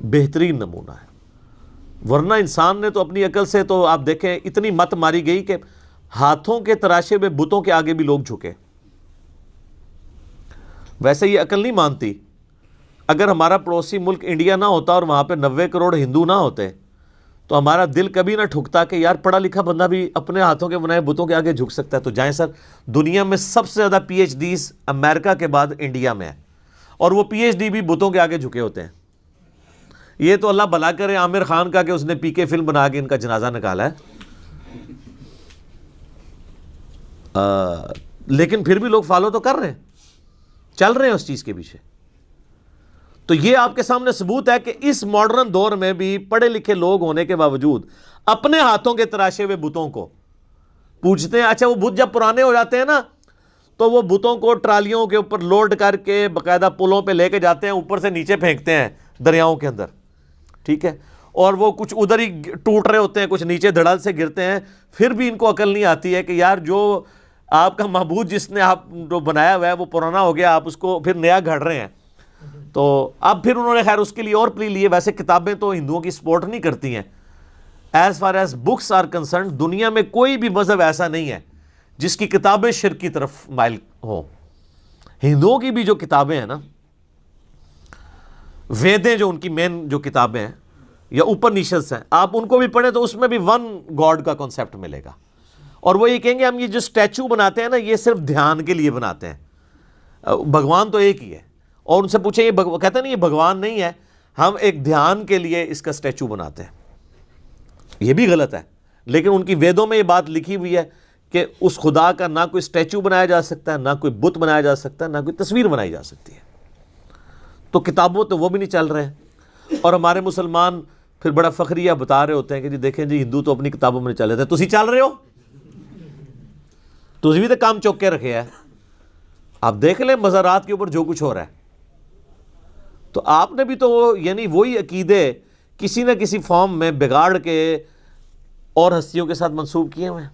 بہترین نمونہ ہے. ورنہ انسان نے تو اپنی عقل سے تو آپ دیکھیں اتنی مت ماری گئی کہ ہاتھوں کے تراشے ہوئے بتوں کے آگے بھی لوگ جھکے. ویسے یہ عقل نہیں مانتی. اگر ہمارا پڑوسی ملک انڈیا نہ ہوتا اور وہاں پہ 90 کروڑ ہندو نہ ہوتے تو ہمارا دل کبھی نہ ٹھکتا کہ یار پڑھا لکھا بندہ بھی اپنے ہاتھوں کے بنائے بتوں کے آگے جھک سکتا ہے. تو جائیں سر، دنیا میں سب سے زیادہ پی ایچ ڈیز امریکہ کے بعد انڈیا میں ہے، اور وہ پی ایچ ڈی بھی بتوں کے آگے جھکے ہوتے ہیں. یہ تو اللہ بھلا کرے عامر خان کا کہ اس نے پی کے فلم بنا کے ان کا جنازہ نکالا ہے. لیکن پھر بھی لوگ فالو تو کر رہے ہیں، چل رہے ہیں اس چیز کے پیچھے. تو یہ آپ کے سامنے ثبوت ہے کہ اس ماڈرن دور میں بھی پڑھے لکھے لوگ ہونے کے باوجود اپنے ہاتھوں کے تراشے ہوئے بتوں کو پوجتے ہیں. اچھا، وہ بت جب پرانے ہو جاتے ہیں نا تو وہ بتوں کو ٹرالیوں کے اوپر لوڈ کر کے باقاعدہ پلوں پہ لے کے جاتے ہیں، اوپر سے نیچے پھینکتے ہیں دریاؤں کے اندر، ٹھیک ہے. اور وہ کچھ ادھر ہی ٹوٹ رہے ہوتے ہیں، کچھ نیچے دھڑل سے گرتے ہیں. پھر بھی ان کو عقل نہیں آتی ہے کہ یار جو آپ کا معبود جس نے آپ جو بنایا ہوا ہے وہ پرانا ہو گیا، آپ اس کو پھر نیا گھڑ رہے ہیں. تو اب پھر انہوں نے خیر اس کے لیے اور پلی لیے. ویسے کتابیں تو ہندوؤں کی سپورٹ نہیں کرتی ہیں. As far as books are concerned دنیا میں کوئی بھی مذہب ایسا نہیں ہے جس کی کتابیں شرک کی طرف مائل ہوں. ہندوؤں کی بھی جو کتابیں ہیں نا، ویدیں جو ان کی مین جو کتابیں ہیں یا اپنیشدس ہیں، آپ ان کو بھی پڑھیں تو اس میں بھی ون گاڈ کا کنسیپٹ ملے گا. اور وہ یہ کہیں گے ہم یہ جو اسٹیچو بناتے ہیں نا یہ صرف دھیان کے لیے بناتے ہیں، بھگوان تو ایک ہی ہے. اور ان سے پوچھیں یہ کہتے ہیں نہیں یہ بھگوان نہیں ہے، ہم ایک دھیان کے لیے اس کا اسٹیچو بناتے ہیں. یہ بھی غلط ہے. لیکن ان کی ویدوں میں یہ بات لکھی ہوئی ہے کہ اس خدا کا نہ کوئی اسٹیچو بنایا جا سکتا ہے، نہ کوئی بت بنایا جا سکتا ہے، نہ کوئی تصویر بنائی جا سکتی ہے. تو کتابوں تو وہ بھی نہیں چل رہے ہیں. اور ہمارے مسلمان پھر بڑا فخریہ بتا رہے ہوتے ہیں کہ جی دیکھیں جی ہندو تو اپنی کتابوں میں نہیں چل رہے تھے، تسی چل رہے ہو، تسی بھی تو کام چوک کے رکھے ہے. آپ دیکھ لیں مزارات کے اوپر جو کچھ ہو رہا ہے. تو آپ نے بھی تو یعنی وہی عقیدے کسی نہ کسی فارم میں بگاڑ کے اور ہستیوں کے ساتھ منسوب کیے ہوئے ہیں.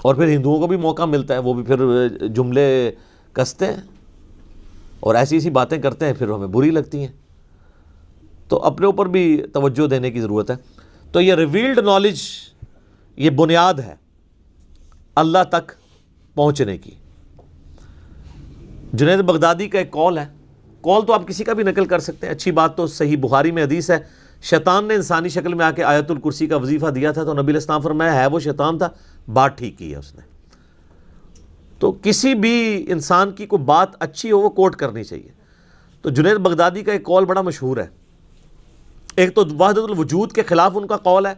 اور پھر ہندوؤں کو بھی موقع ملتا ہے، وہ بھی پھر جملے کستے ہیں اور ایسی ایسی باتیں کرتے ہیں، پھر ہمیں بری لگتی ہیں. تو اپنے اوپر بھی توجہ دینے کی ضرورت ہے. تو یہ ریویلڈ نالج یہ بنیاد ہے اللہ تک پہنچنے کی. جنید بغدادی کا ایک قول ہے، قول تو آپ کسی کا بھی نقل کر سکتے ہیں. اچھی بات تو صحیح بخاری میں حدیث ہے، شیطان نے انسانی شکل میں آ کے آیت الکرسی کا وظیفہ دیا تھا تو نبی علیہ السلام فرمایا ہے وہ شیطان تھا، بات ٹھیک کی ہے اس نے. تو کسی بھی انسان کی کوئی بات اچھی ہو وہ کوٹ کرنی چاہیے. تو جنید بغدادی کا ایک قول بڑا مشہور ہے. ایک تو وحدت الوجود کے خلاف ان کا قول ہے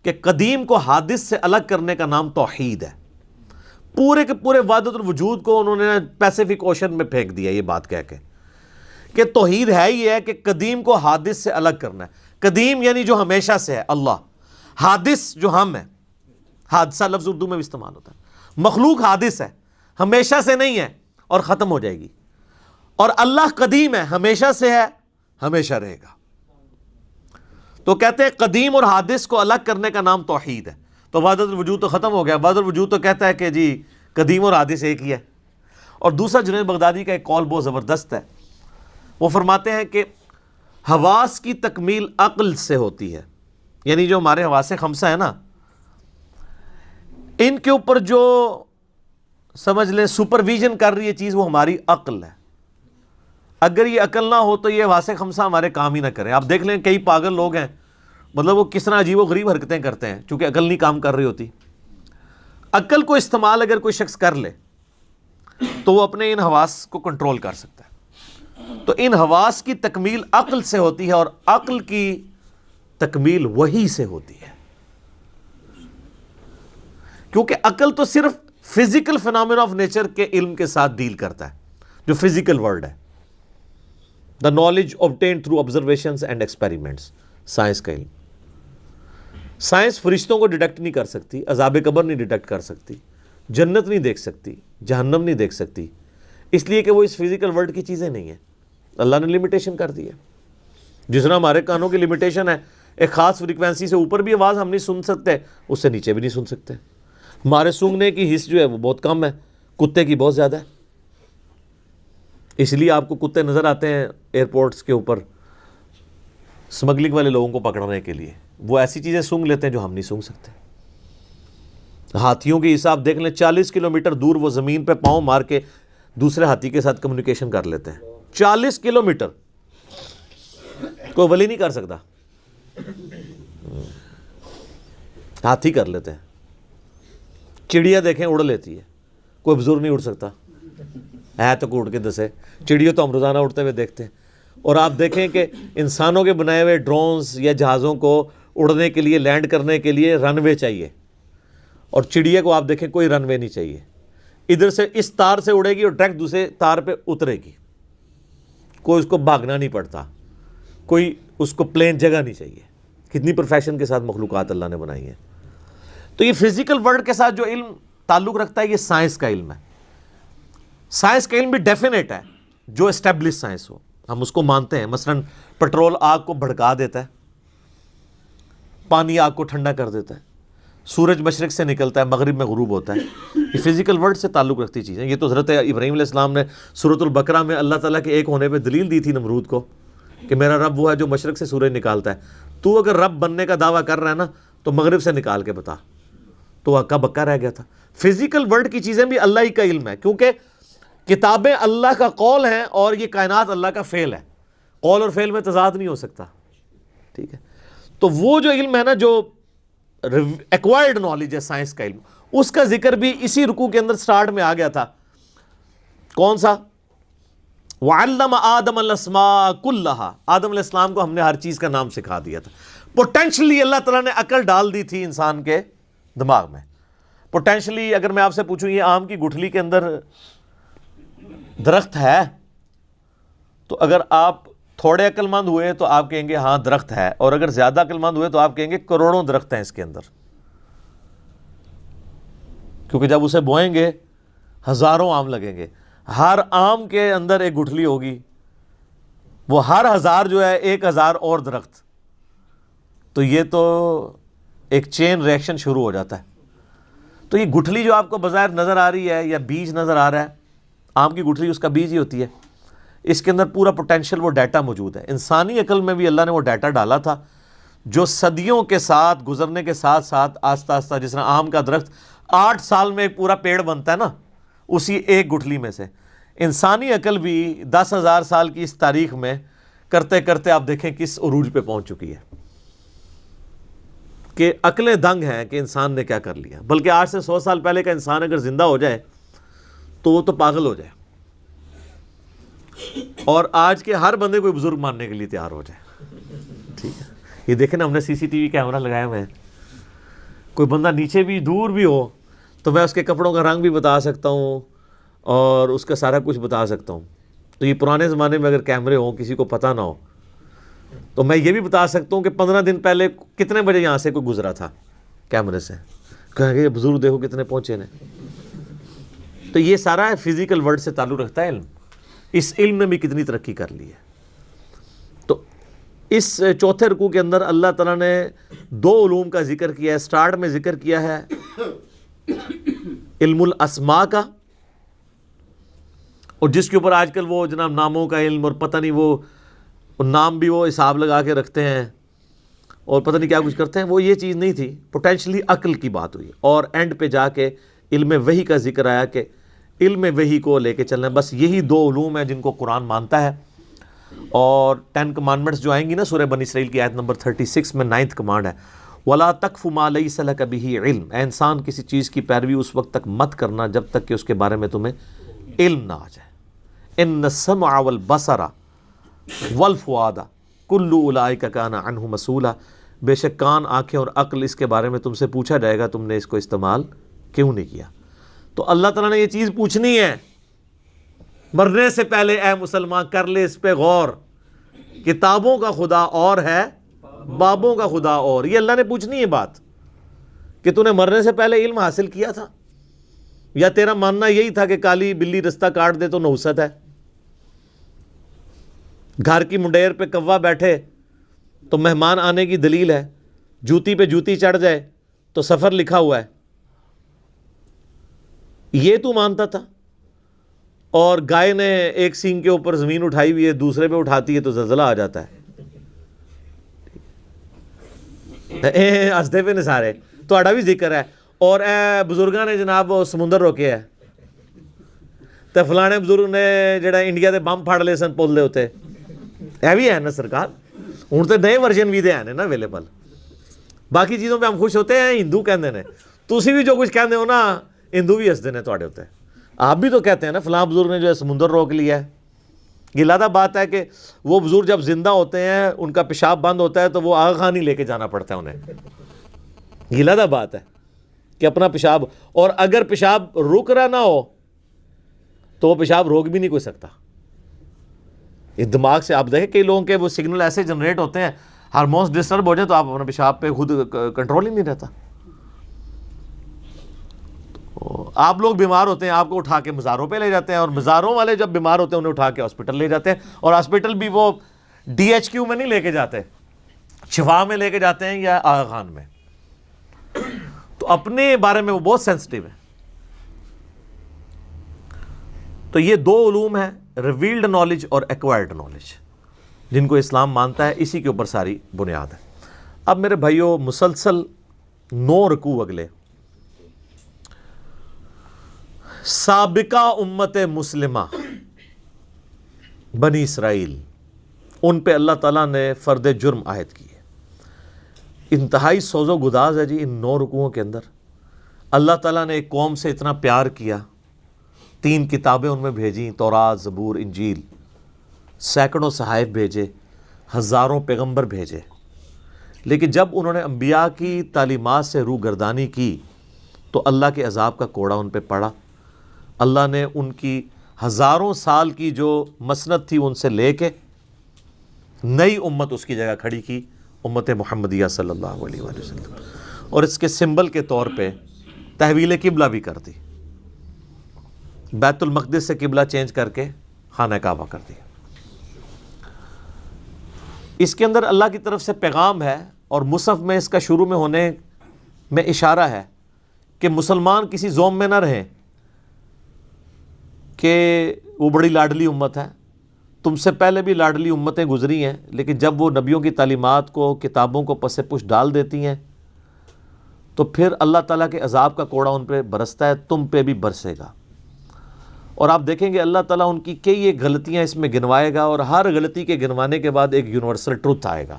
کہ قدیم کو حادث سے الگ کرنے کا نام توحید ہے. پورے کے پورے وحدت الوجود کو انہوں نے پیسیفک اوشن میں پھینک دیا یہ بات کہہ کے کہ توحید ہے ہی ہے کہ قدیم کو حادث سے الگ کرنا ہے. قدیم یعنی جو ہمیشہ سے ہے اللہ، حادث جو ہم ہیں، حادثہ لفظ اردو میں بھی استعمال ہوتا ہے. مخلوق حادث ہے، ہمیشہ سے نہیں ہے اور ختم ہو جائے گی. اور اللہ قدیم ہے، ہمیشہ سے ہے، ہمیشہ رہے گا. تو کہتے ہیں قدیم اور حادث کو الگ کرنے کا نام توحید ہے. تو وحدت الوجود تو ختم ہو گیا. وحدت الوجود تو کہتا ہے کہ جی قدیم اور حادث ایک ہی ہے. اور دوسرا جنید بغدادی کا ایک قول بہت زبردست ہے، وہ فرماتے ہیں کہ حواس کی تکمیل عقل سے ہوتی ہے، یعنی جو ہمارے حواس خمسہ ہیں نا، ان کے اوپر جو سمجھ لیں سپرویژن کر رہی ہے چیز وہ ہماری عقل ہے. اگر یہ عقل نہ ہو تو یہ حواس خمسہ ہمارے کام ہی نہ کریں. آپ دیکھ لیں کئی پاگل لوگ ہیں، مطلب وہ کس طرح عجیب و غریب حرکتیں کرتے ہیں چونکہ عقل نہیں کام کر رہی ہوتی. عقل کو استعمال اگر کوئی شخص کر لے تو وہ اپنے ان حواس کو کنٹرول کر سکتا ہے. تو ان حواس کی تکمیل عقل سے ہوتی ہے اور عقل کی تکمیل وحی سے ہوتی ہے، کیونکہ عقل تو صرف فزیکل فینامنا آف نیچر کے علم کے ساتھ ڈیل کرتا ہے، جو فزیکل ورلڈ ہے. The knowledge obtained through observations and experiments، science کا علم. سائنس فرشتوں کو ڈیٹیکٹ نہیں کر سکتی، عذاب قبر نہیں ڈیٹیکٹ کر سکتی، جنت نہیں دیکھ سکتی، جہنم نہیں دیکھ سکتی، اس لیے کہ وہ اس فزیکل ورلڈ کی چیزیں نہیں ہیں. اللہ نے لمیٹیشن کر دی ہے. جس طرح ہمارے کانوں کی لمیٹیشن ہے، ایک خاص فریکوینسی سے اوپر بھی آواز ہم نہیں سن سکتے، اس سے نیچے بھی نہیں سن سکتے. ہمارے سونگنے کی حص جو ہے وہ بہت کم ہے، کتے کی بہت زیادہ ہے. اس لیے آپ کو کتے نظر آتے ہیں ایئرپورٹس کے اوپر سمگلنگ والے لوگوں کو پکڑنے کے لیے. وہ ایسی چیزیں سونگ لیتے ہیں جو ہم نہیں سونگ سکتے. ہاتھیوں کی حساب دیکھ لیں، 40 کلومیٹر دور وہ زمین پہ پاؤں مار کے دوسرے ہاتھی کے ساتھ کمیونیکیشن کر لیتے ہیں. 40 کلومیٹر کوئی ولی نہیں کر سکتا، ہاتھی کر لیتے ہیں. چڑیا دیکھیں اڑ لیتی ہے، کوئی بزرگ نہیں اڑ سکتا ہے تو کوئی اڑ کے دسے. چڑیوں تو ہم روزانہ اڑتے ہوئے دیکھتے ہیں. اور آپ دیکھیں کہ انسانوں کے بنائے ہوئے ڈرونز یا جہازوں کو اڑنے کے لیے، لینڈ کرنے کے لیے رن وے چاہیے، اور چڑیا کو آپ دیکھیں کوئی رن وے نہیں چاہیے. ادھر سے اس تار سے اڑے گی اور ڈائریکٹ دوسرے تار پہ اترے گی، کوئی اس کو بھاگنا نہیں پڑتا، کوئی اس کو پلین جگہ نہیں چاہیے. کتنی پروفیشن کے ساتھ مخلوقات اللہ نے بنائی ہیں. تو یہ فزیکل ورلڈ کے ساتھ جو علم تعلق رکھتا ہے یہ سائنس کا علم ہے. سائنس کا علم بھی ڈیفینیٹ ہے، جو اسٹیبلش سائنس ہو ہم اس کو مانتے ہیں. مثلا پٹرول آگ کو بھڑکا دیتا ہے، پانی آگ کو ٹھنڈا کر دیتا ہے، سورج مشرق سے نکلتا ہے مغرب میں غروب ہوتا ہے. یہ فزیکل ورلڈ سے تعلق رکھتی چیزیں. یہ تو حضرت ابراہیم علیہ السلام نے سورۃ البقرہ میں اللہ تعالیٰ کے ایک ہونے پہ دلیل دی تھی نمرود کو کہ میرا رب وہ ہے جو مشرق سے سورج نکالتا ہے. تو اگر رب بننے کا دعویٰ کر رہا ہے نا تو مغرب سے نکال کے بتا. تو ہکا بکا رہ گیا تھا. فزیکل ورلڈ کی چیزیں بھی اللہ ہی کا علم ہے، کیونکہ کتابیں اللہ کا قول ہیں اور یہ کائنات اللہ کا فعل ہے. قول اور فعل میں تضاد نہیں ہو سکتا. ٹھیک ہے، تو وہ جو علم ہے نا، جو ایکوائرڈ نالج ہے سائنس کا علم، اس کا ذکر بھی اسی رکوع کے اندر سٹارٹ میں آ گیا تھا. کون سا؟ وَعَلَّمَ آدَمَ الْأَسْمَاءَ كُلَّهَا. آدم علیہ السلام کو ہم نے ہر چیز کا نام سکھا دیا تھا. پوٹینشلی اللہ تعالیٰ نے عقل ڈال دی تھی انسان کے دماغ میں. پوٹینشلی اگر میں آپ سے پوچھوں یہ آم کی گٹھلی کے اندر درخت ہے، تو اگر آپ تھوڑے عقل مند ہوئے تو آپ کہیں گے ہاں درخت ہے، اور اگر زیادہ عقل مند ہوئے تو آپ کہیں گے کروڑوں درخت ہیں اس کے اندر. کیونکہ جب اسے بوئیں گے ہزاروں آم لگیں گے، ہر آم کے اندر ایک گٹھلی ہوگی، وہ ہر ہزار جو ہے 1000 اور درخت. تو یہ تو ایک چین ریئیکشن شروع ہو جاتا ہے. تو یہ گٹھلی جو آپ کو بظاہر نظر آ رہی ہے یا بیج نظر آ رہا ہے، آم کی گٹھلی اس کا بیج ہی ہوتی ہے. اس کے اندر پورا پوٹینشیل وہ ڈیٹا موجود ہے. انسانی عقل میں بھی اللہ نے وہ ڈیٹا ڈالا تھا جو صدیوں کے ساتھ گزرنے کے ساتھ ساتھ آہستہ آہستہ، جس طرح آم کا درخت 8 سال میں ایک پورا پیڑ بنتا ہے نا، اسی ایک گٹھلی میں سے انسانی عقل بھی 10,000 سال کی اس تاریخ میں کرتے کرتے آپ دیکھیں کس عروج پہ پہنچ چکی ہے کہ عقلیں دنگ ہیں کہ انسان نے کیا کر لیا. بلکہ آج سے 100 سال پہلے کا انسان اگر زندہ ہو جائے تو وہ تو پاگل ہو جائے، اور آج کے ہر بندے کوئی بزرگ ماننے کے لیے تیار ہو جائے. ٹھیک ہے، یہ دیکھیں نا، ہم نے CCTV کیمرہ لگائے ہوئے ہیں. کوئی بندہ نیچے بھی دور بھی ہو تو میں اس کے کپڑوں کا رنگ بھی بتا سکتا ہوں اور اس کا سارا کچھ بتا سکتا ہوں. تو یہ پرانے زمانے میں اگر کیمرے ہوں کسی کو پتہ نہ ہو تو میں یہ بھی بتا سکتا ہوں کہ 15 دن پہلے کتنے بجے یہاں سے کوئی گزرا تھا کیمرے سے. کہیں گے بزرگ دیکھو کتنے پہنچے نے. تو یہ سارا فزیکل ورلڈ سے تعلق رکھتا ہے علم. اس علم نے بھی کتنی ترقی کر لی ہے. تو اس چوتھے رکوع کے اندر اللہ تعالیٰ نے 2 علوم کا ذکر کیا ہے. سٹارٹ میں ذکر کیا ہے علم الاسماء کا، اور جس کے اوپر آج کل وہ جناب ناموں کا علم اور پتہ نہیں وہ نام بھی وہ حساب لگا کے رکھتے ہیں اور پتہ نہیں کیا کچھ کرتے ہیں، وہ یہ چیز نہیں تھی، پوٹینشلی عقل کی بات ہوئی، اور اینڈ پہ جا کے علم وحی کا ذکر آیا کہ علم وحی کو لے کے چلنا ہے۔ بس یہی دو علوم ہیں جن کو قرآن مانتا ہے۔ اور 10 کمانڈمنٹس جو آئیں گی نا سورہ بنی اسرائیل کی آیت نمبر 36 میں 9th کمانڈ ہے، وَلَا تَقْفُ مَا لَيْسَ لَكَ بِهِ عِلْم، اے انسان کسی چیز کی پیروی اس وقت تک مت کرنا جب تک کہ اس کے بارے میں تمہیں علم نہ آ جائے۔ إِنَّ السَّمْعَ وَالْبَصَرَ وَالْفُؤَادَ كُلُّ أُولَئِكَ كَانَ عَنْهُ مَسْئُولًا، بے شک کان، آنکھیں اور عقل اس کے بارے میں تم سے پوچھا جائے گا تم نے اس کو استعمال کیوں نہیں کیا۔ تو اللہ تعالیٰ نے یہ چیز پوچھنی ہے مرنے سے پہلے، اے مسلمان کر لے اس پہ غور، کتابوں کا خدا اور ہے بابوں کا خدا اور، یہ اللہ نے پوچھنی ہے بات کہ تو نے مرنے سے پہلے علم حاصل کیا تھا، یا تیرا ماننا یہی تھا کہ کالی بلی رستہ کاٹ دے تو نحوست ہے، گھر کی منڈیر پہ کوا بیٹھے تو مہمان آنے کی دلیل ہے، جوتی پہ جوتی چڑھ جائے تو سفر لکھا ہوا ہے، یہ تو مانتا تھا؟ اور گائے نے ایک سینگ کے اوپر زمین اٹھائی ہوئی ہے، دوسرے پہ اٹھاتی ہے تو زلزلہ آ جاتا ہے، ہسدے پہ نثارے تہاڈا بھی ذکر ہے، اور اے بزرگاں نے جناب وہ سمندر روکے ہے تے فلانے بزرگ نے جڑا انڈیا دے بم پھاڑ لے سن پل دے ہوتے، اے بھی ہے نا سرکار، ہوں تو نئے ورژن بھی دے ہیں نا اویلیبل۔ باقی چیزوں پہ ہم خوش ہوتے ہیں، ہندو کہندے نے، تسی بھی جو کچھ کہندے ہو نا ہندو بھی ہسدے نے تہاڈے ہوتے، آپ بھی تو کہتے ہیں نا فلاں بزرگ نے جو ہے سمندر روک لیا ہے۔ یہ لادہ بات ہے کہ وہ بزرگ جب زندہ ہوتے ہیں ان کا پیشاب بند ہوتا ہے تو وہ آغا خان ہی لے کے جانا پڑتا ہے انہیں، یہ لادہ بات ہے کہ اپنا پیشاب، اور اگر پیشاب رک رہا نہ ہو تو وہ پیشاب روک بھی نہیں کوئی سکتا۔ یہ دماغ سے آپ دیکھیں کئی لوگوں کے وہ سگنل ایسے جنریٹ ہوتے ہیں، ہارمونس ڈسٹرب ہو جائیں تو آپ اپنے پیشاب پہ خود کنٹرول ہی نہیں رہتا۔ آپ لوگ بیمار ہوتے ہیں، آپ کو اٹھا کے مزاروں پہ لے جاتے ہیں، اور مزاروں والے جب بیمار ہوتے ہیں انہیں اٹھا کے ہاسپٹل لے جاتے ہیں، اور ہاسپٹل بھی وہ DHQ میں نہیں لے کے جاتے، شفا میں لے کے جاتے ہیں یا آغا خان میں۔ تو اپنے بارے میں وہ بہت سینسٹیو ہے۔ تو یہ دو علوم ہیں، ریویلڈ نالج اور ایکوائرڈ نالج، جن کو اسلام مانتا ہے، اسی کے اوپر ساری بنیاد ہے۔ اب میرے بھائیوں مسلسل 9 رکوع اگلے، سابقہ امت مسلمہ بنی اسرائیل، ان پہ اللہ تعالیٰ نے فرد جرم عائد کیے۔ انتہائی سوز و گداز ہے جی ان 9 رکوعوں کے اندر۔ اللہ تعالیٰ نے ایک قوم سے اتنا پیار کیا، 3 کتابیں ان میں بھیجیں، تورات، زبور، انجیل، سینکڑوں صحائف بھیجے، ہزاروں پیغمبر بھیجے، لیکن جب انہوں نے انبیاء کی تعلیمات سے روگردانی کی تو اللہ کے عذاب کا کوڑا ان پہ پڑا۔ اللہ نے ان کی ہزاروں سال کی جو مسند تھی ان سے لے کے نئی امت اس کی جگہ کھڑی کی، امت محمدیہ صلی اللہ علیہ وآلہ وسلم، اور اس کے سمبل کے طور پہ تحویل قبلہ بھی کر دی، بیت المقدس سے قبلہ چینج کر کے خانہ کعبہ کر دیا۔ اس کے اندر اللہ کی طرف سے پیغام ہے، اور مصحف میں اس کا شروع میں ہونے میں اشارہ ہے کہ مسلمان کسی زوم میں نہ رہیں کہ وہ بڑی لاڈلی امت ہے۔ تم سے پہلے بھی لاڈلی امتیں گزری ہیں، لیکن جب وہ نبیوں کی تعلیمات کو، کتابوں کو پس پش ڈال دیتی ہیں تو پھر اللہ تعالیٰ کے عذاب کا کوڑا ان پہ برستا ہے، تم پہ بھی برسے گا۔ اور آپ دیکھیں گے اللہ تعالیٰ ان کی کئی ایک غلطیاں اس میں گنوائے گا، اور ہر غلطی کے گنوانے کے بعد ایک یونیورسل ٹروتھ آئے گا۔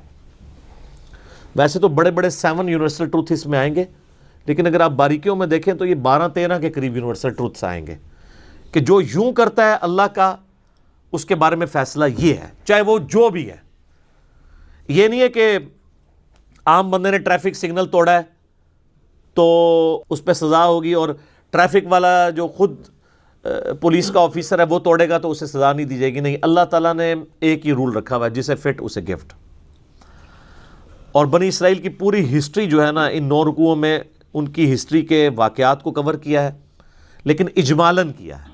ویسے تو بڑے بڑے 7 یونیورسل ٹروتھ اس میں آئیں گے، لیکن اگر آپ باریکیوں میں دیکھیں تو یہ 12-13 کے قریب یونیورسل ٹروتھس آئیں گے کہ جو یوں کرتا ہے اللہ کا اس کے بارے میں فیصلہ یہ ہے، چاہے وہ جو بھی ہے۔ یہ نہیں ہے کہ عام بندے نے ٹریفک سگنل توڑا ہے تو اس پہ سزا ہوگی، اور ٹریفک والا جو خود پولیس کا آفیسر ہے وہ توڑے گا تو اسے سزا نہیں دی جائے گی۔ نہیں، اللہ تعالیٰ نے ایک ہی رول رکھا ہوا ہے، جسے فٹ اسے گفٹ۔ اور بنی اسرائیل کی پوری ہسٹری جو ہے نا ان 9 رکوعوں میں ان کی ہسٹری کے واقعات کو کور کیا ہے، لیکن اجمالاً کیا ہے۔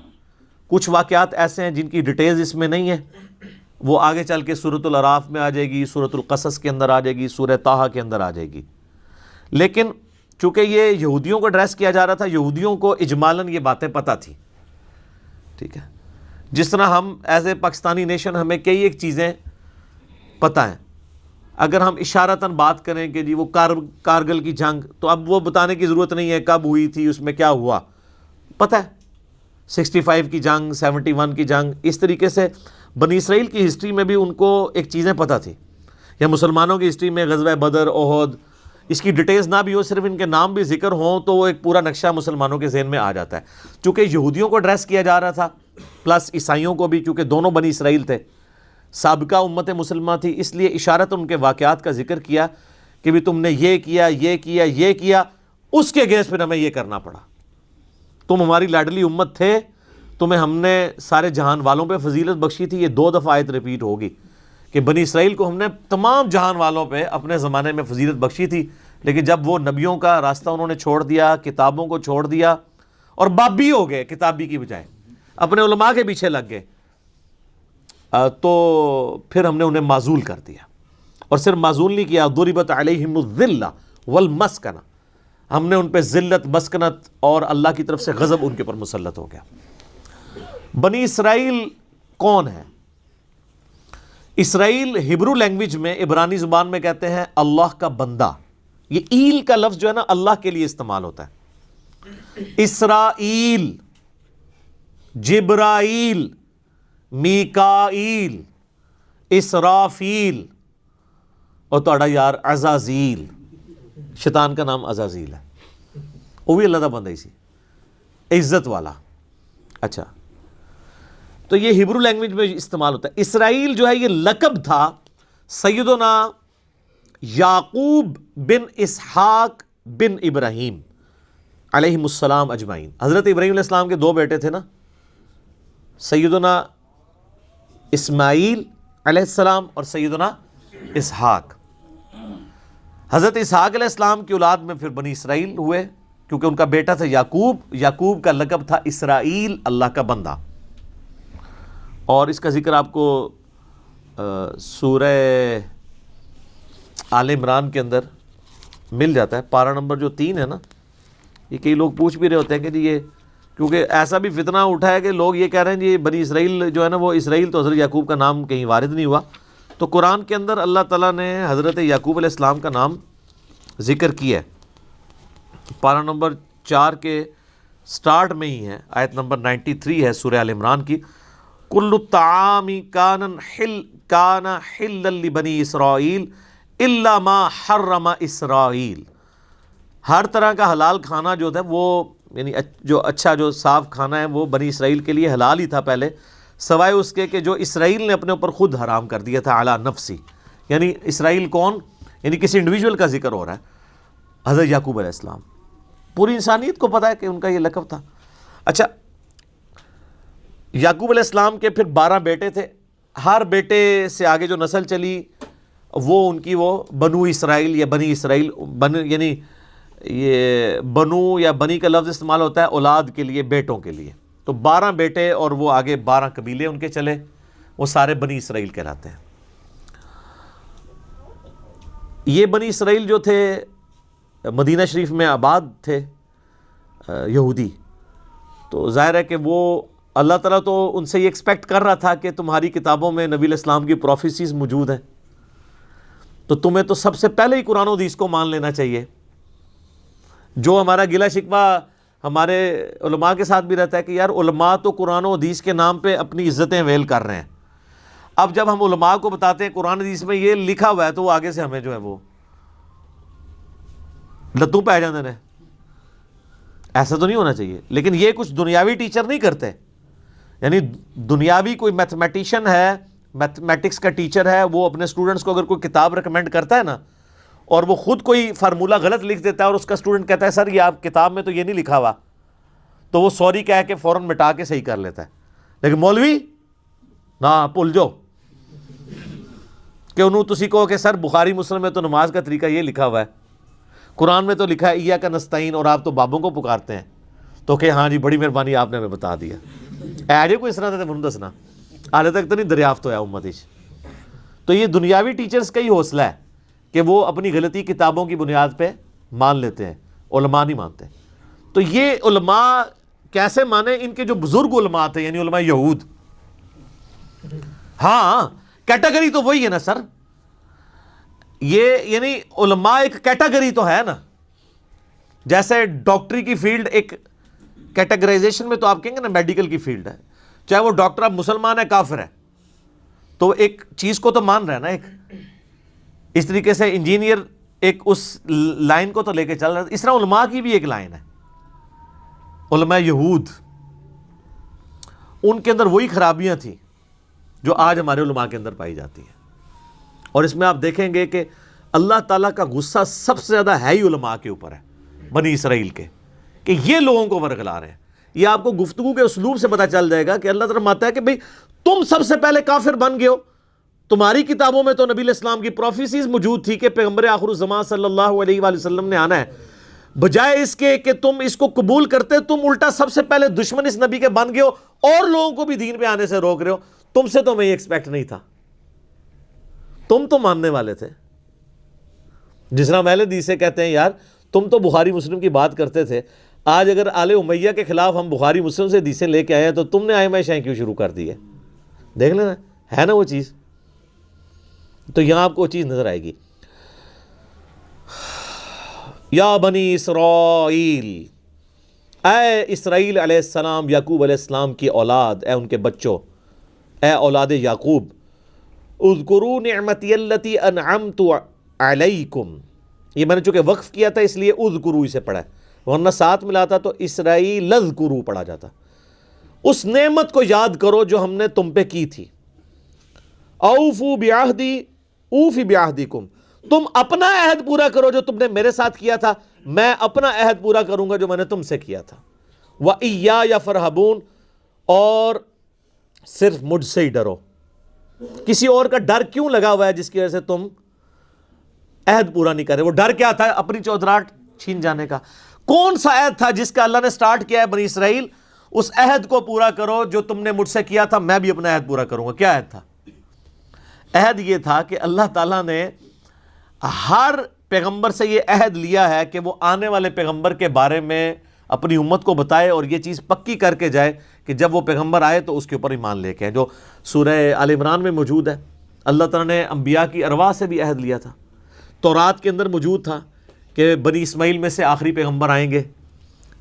کچھ واقعات ایسے ہیں جن کی ڈیٹیلز اس میں نہیں ہے، وہ آگے چل کے سورۃ الاعراف میں آ جائے گی، سورۃ القصص کے اندر آ جائے گی، سورہ طٰہٰ کے اندر آ جائے گی۔ لیکن چونکہ یہ یہودیوں کو ایڈریس کیا جا رہا تھا، یہودیوں کو اجمالاً یہ باتیں پتہ تھی، ٹھیک ہے۔ جس طرح ہم ایز اے پاکستانی نیشن ہمیں کئی ایک چیزیں پتہ ہیں، اگر ہم اشارتاً بات کریں کہ جی وہ کارگل کی جنگ، تو اب وہ بتانے کی ضرورت نہیں ہے کب ہوئی تھی، اس میں کیا ہوا، پتہ ہے 65 کی جنگ، 71 کی جنگ. اس طریقے سے بنی اسرائیل کی ہسٹری میں بھی ان کو ایک چیزیں پتہ تھی، یا مسلمانوں کی ہسٹری میں غزوہ بدر، احد، اس کی ڈیٹیلز نہ بھی ہو، صرف ان کے نام بھی ذکر ہوں تو وہ ایک پورا نقشہ مسلمانوں کے ذہن میں آ جاتا ہے. چونکہ یہودیوں کو ایڈریس کیا جا رہا تھا پلس عیسائیوں کو بھی، چونکہ دونوں بنی اسرائیل تھے، سابقہ امت مسلمہ تھی، اس لیے اشارت ان کے واقعات کا ذکر کیا کہ بھی تم نے یہ کیا، یہ کیا، یہ کیا، اس کے اگینسٹ پھر ہمیں یہ کرنا پڑا. تم ہماری لاڈلی امت تھے، تمہیں ہم نے سارے جہان والوں پہ فضیلت بخشی تھی. یہ 2 دفعہ آیت ریپیٹ ہوگی کہ بنی اسرائیل کو ہم نے تمام جہان والوں پہ اپنے زمانے میں فضیلت بخشی تھی، لیکن جب وہ نبیوں کا راستہ انہوں نے چھوڑ دیا، کتابوں کو چھوڑ دیا اور بابی ہو گئے کتابی کی بجائے، اپنے علماء کے پیچھے لگ گئے، تو پھر ہم نے انہیں معزول کر دیا. اور صرف معزول نہیں کیا، ضربت علیہم الذلہ والمسکنہ، ہم نے ان پہ ذلت، مسکنت اور اللہ کی طرف سے غضب ان کے اوپر مسلط ہو گیا. بنی اسرائیل کون ہے؟ اسرائیل ہبرو لینگویج میں، عبرانی زبان میں کہتے ہیں اللہ کا بندہ. یہ ایل کا لفظ جو ہے نا اللہ کے لیے استعمال ہوتا ہے. اسرائیل، جبرائیل، میکائیل، اسرافیل اور تہاڈا یار عزازیل، شیطان کا نام عزازیل ہے، وہ بھی اللہ کا بندہ ہی سی، عزت والا. اچھا، تو یہ ہبرو لینگویج میں استعمال ہوتا ہے. اسرائیل جو ہے یہ لقب تھا سیدنا یعقوب بن اسحاق بن ابراہیم علیہم السلام اجمعین. حضرت ابراہیم علیہ السلام کے 2 بیٹے تھے نا، سیدنا اسماعیل علیہ السلام اور سیدنا اسحاق. حضرت اسحاق علیہ السلام کی اولاد میں پھر بنی اسرائیل ہوئے، کیونکہ ان کا بیٹا تھا یعقوب. یعقوب کا لقب تھا اسرائیل، اللہ کا بندہ. اور اس کا ذکر آپ کو سورہ آل عمران کے اندر مل جاتا ہے، پارہ نمبر جو 3 ہے نا. یہ کئی لوگ پوچھ بھی رہے ہوتے ہیں کہ جی یہ، کیونکہ ایسا بھی فتنہ اٹھا ہے کہ لوگ یہ کہہ رہے ہیں جی بنی اسرائیل جو ہے نا وہ اسرائیل، تو حضرت یعقوب کا نام کہیں وارد نہیں ہوا. تو قرآن کے اندر اللہ تعالیٰ نے حضرت یعقوب علیہ السلام کا نام ذکر کیا ہے. پارہ نمبر 4 کے سٹارٹ میں ہی ہے، آیت نمبر 93 ہے سورہ آل عمران کی. کل الطعام کان حلا لبنی اسرائیل الا ما حرم اسرائیل. ہر طرح کا حلال کھانا جو تھا وہ، یعنی جو اچھا جو صاف کھانا ہے وہ بنی اسرائیل کے لیے حلال ہی تھا پہلے، سوائے اس کے کہ جو اسرائیل نے اپنے اوپر خود حرام کر دیا تھا علی نفسی. یعنی اسرائیل کون؟ یعنی کسی انڈیویجول کا ذکر ہو رہا ہے، حضرت یعقوب علیہ السلام. پوری انسانیت کو پتہ ہے کہ ان کا یہ لقب تھا. اچھا، یعقوب علیہ السلام کے پھر 12 بیٹے تھے. ہر بیٹے سے آگے جو نسل چلی وہ ان کی وہ بنو اسرائیل یا بنی اسرائیل، یعنی یہ بنو یا بنی کا لفظ استعمال ہوتا ہے اولاد کے لیے، بیٹوں کے لیے. تو 12 بیٹے اور وہ آگے 12 قبیلے ان کے چلے، وہ سارے بنی اسرائیل کہلاتے ہیں. یہ بنی اسرائیل جو تھے مدینہ شریف میں آباد تھے یہودی، تو ظاہر ہے کہ وہ اللہ تعالیٰ تو ان سے یہ ایکسپیکٹ کر رہا تھا کہ تمہاری کتابوں میں نبی علیہ السلام کی پروفیسیز موجود ہیں، تو تمہیں تو سب سے پہلے ہی قرآن و حدیث کو مان لینا چاہیے. جو ہمارا گلہ شکوہ ہمارے علماء کے ساتھ بھی رہتا ہے کہ یار علماء تو قرآن و حدیث کے نام پہ اپنی عزتیں ویل کر رہے ہیں. اب جب ہم علماء کو بتاتے ہیں قرآن حدیث میں یہ لکھا ہوا ہے، تو وہ آگے سے ہمیں جو ہے وہ لتوں پہ آ جاندے ہیں. ایسا تو نہیں ہونا چاہیے. لیکن یہ کچھ دنیاوی ٹیچر نہیں کرتے، یعنی دنیاوی کوئی میتھمیٹیشین ہے، میتھمیٹکس کا ٹیچر ہے، وہ اپنے اسٹوڈنٹس کو اگر کوئی کتاب ریکمینڈ کرتا ہے نا، اور وہ خود کوئی فارمولہ غلط لکھ دیتا ہے اور اس کا اسٹوڈنٹ کہتا ہے سر یہ آپ کتاب میں تو یہ نہیں لکھا ہوا، تو وہ سوری کہہ کے فوراً مٹا کے صحیح کر لیتا ہے. لیکن مولوی نہ بھول جاؤ کہ انہوں تسی کہو کہ سر بخاری مسلم میں تو نماز کا طریقہ یہ لکھا ہوا ہے، قرآن میں تو لکھا ہے ایاک نستعین، اور آپ تو بابوں کو پکارتے ہیں، تو کہ ہاں جی بڑی مہربانی آپ نے ہمیں بتا دیا. ایجے کوئی اس طرح تھا منہ دسنا حالے تک تو نہیں دریافت ہوا امت. تو یہ دنیاوی ٹیچرز کا ہی حوصلہ ہے کہ وہ اپنی غلطی کتابوں کی بنیاد پہ مان لیتے ہیں، علماء نہیں مانتے. تو یہ علماء کیسے مانے؟ ان کے جو بزرگ علماء تھے، یعنی علماء یہود، ہاں کیٹیگری تو وہی ہے نا سر، یہ یعنی علماء ایک کیٹیگری تو ہے نا، جیسے ڈاکٹری کی فیلڈ ایک کیٹیگرائزیشن میں تو آپ کہیں گے نا میڈیکل کی فیلڈ ہے، چاہے وہ ڈاکٹر اب مسلمان ہے کافر ہے تو ایک چیز کو تو مان رہا ہے نا ایک، اس طریقے سے انجینئر ایک اس لائن کو تو لے کے چل رہا ہے، اس طرح علماء کی بھی ایک لائن ہے، علماء یہود ان کے اندر وہی خرابیاں تھیں جو آج ہمارے علماء کے اندر پائی جاتی ہیں، اور اس میں آپ دیکھیں گے کہ اللہ تعالیٰ کا غصہ سب سے زیادہ ہے ہی علماء کے اوپر ہے، بنی اسرائیل کے، کہ یہ لوگوں کو ورگلا رہے ہیں۔ یہ آپ کو گفتگو کے اسلوب سے پتہ چل جائے گا کہ اللہ تعالیٰ فرماتا ہے کہ بھئی تم سب سے پہلے کافر بن گئے ہو، تمہاری کتابوں میں تو نبی علیہ السلام کی پروفیسیز موجود تھی کہ پیغمبر آخر الزمان صلی اللہ علیہ وآلہ وسلم نے آنا ہے، بجائے اس کے کہ تم اس کو قبول کرتے تم الٹا سب سے پہلے دشمن اس نبی کے بن گئے ہو اور لوگوں کو بھی دین پہ آنے سے روک رہے ہو۔ تم سے تو میں یہ ایکسپیکٹ نہیں تھا، تم تو ماننے والے تھے۔ جس طرح اہل حدیث سے کہتے ہیں یار تم تو بخاری مسلم کی بات کرتے تھے، آج اگر آل امیہ کے خلاف ہم بخاری مسلم سے حدیثیں لے کے آئے ہیں تو تم نے ائمہ شیعہ کیوں شروع کر دی ہے؟ دیکھ لینا ہے نا وہ چیز، تو یہاں آپ کو وہ چیز نظر آئے گی۔ یا بنی اسرائیل، اے اسرائیل علیہ السلام، یعقوب علیہ السلام کی اولاد، اے ان کے بچوں، اے اولاد یعقوب، اذکروا نعمتی التی انعمت علیکم، یہ میں نے چونکہ وقف کیا تھا اس لیے اذکروا اسے پڑھا ہے، ورنہ ساتھ ملاتا تو اسرائیل اذکروا پڑھا جاتا۔ اس نعمت کو یاد کرو جو ہم نے تم پہ کی تھی۔ اوفوا بعہدی اوفی بعہدکم، تم اپنا عہد پورا کرو جو تم نے میرے ساتھ کیا تھا، میں اپنا عہد پورا کروں گا جو میں نے تم سے کیا تھا۔ وَإِيَّايَ فَارْهَبُونَ، اور صرف مجھ سے ہی ڈرو۔ کسی اور کا ڈر کیوں لگا ہوا ہے جس کی وجہ سے تم عہد پورا نہیں کر رہے؟ وہ ڈر کیا تھا؟ اپنی چودراہٹ چھین جانے کا۔ کون سا عہد تھا جس کا اللہ نے سٹارٹ کیا ہے بنی اسرائیل؟ اس عہد کو پورا کرو جو تم نے مجھ سے کیا تھا، میں بھی اپنا عہد پورا کروں گا۔ کیا عہد تھا؟ عہد یہ تھا کہ اللہ تعالیٰ نے ہر پیغمبر سے یہ عہد لیا ہے کہ وہ آنے والے پیغمبر کے بارے میں اپنی امت کو بتائے اور یہ چیز پکی کر کے جائے کہ جب وہ پیغمبر آئے تو اس کے اوپر ایمان لے کے آئے، جو سورہ آل عمران میں موجود ہے۔ اللہ تعالیٰ نے انبیاء کی ارواح سے بھی عہد لیا تھا، تورات کے اندر موجود تھا کہ بنی اسماعیل میں سے آخری پیغمبر آئیں گے،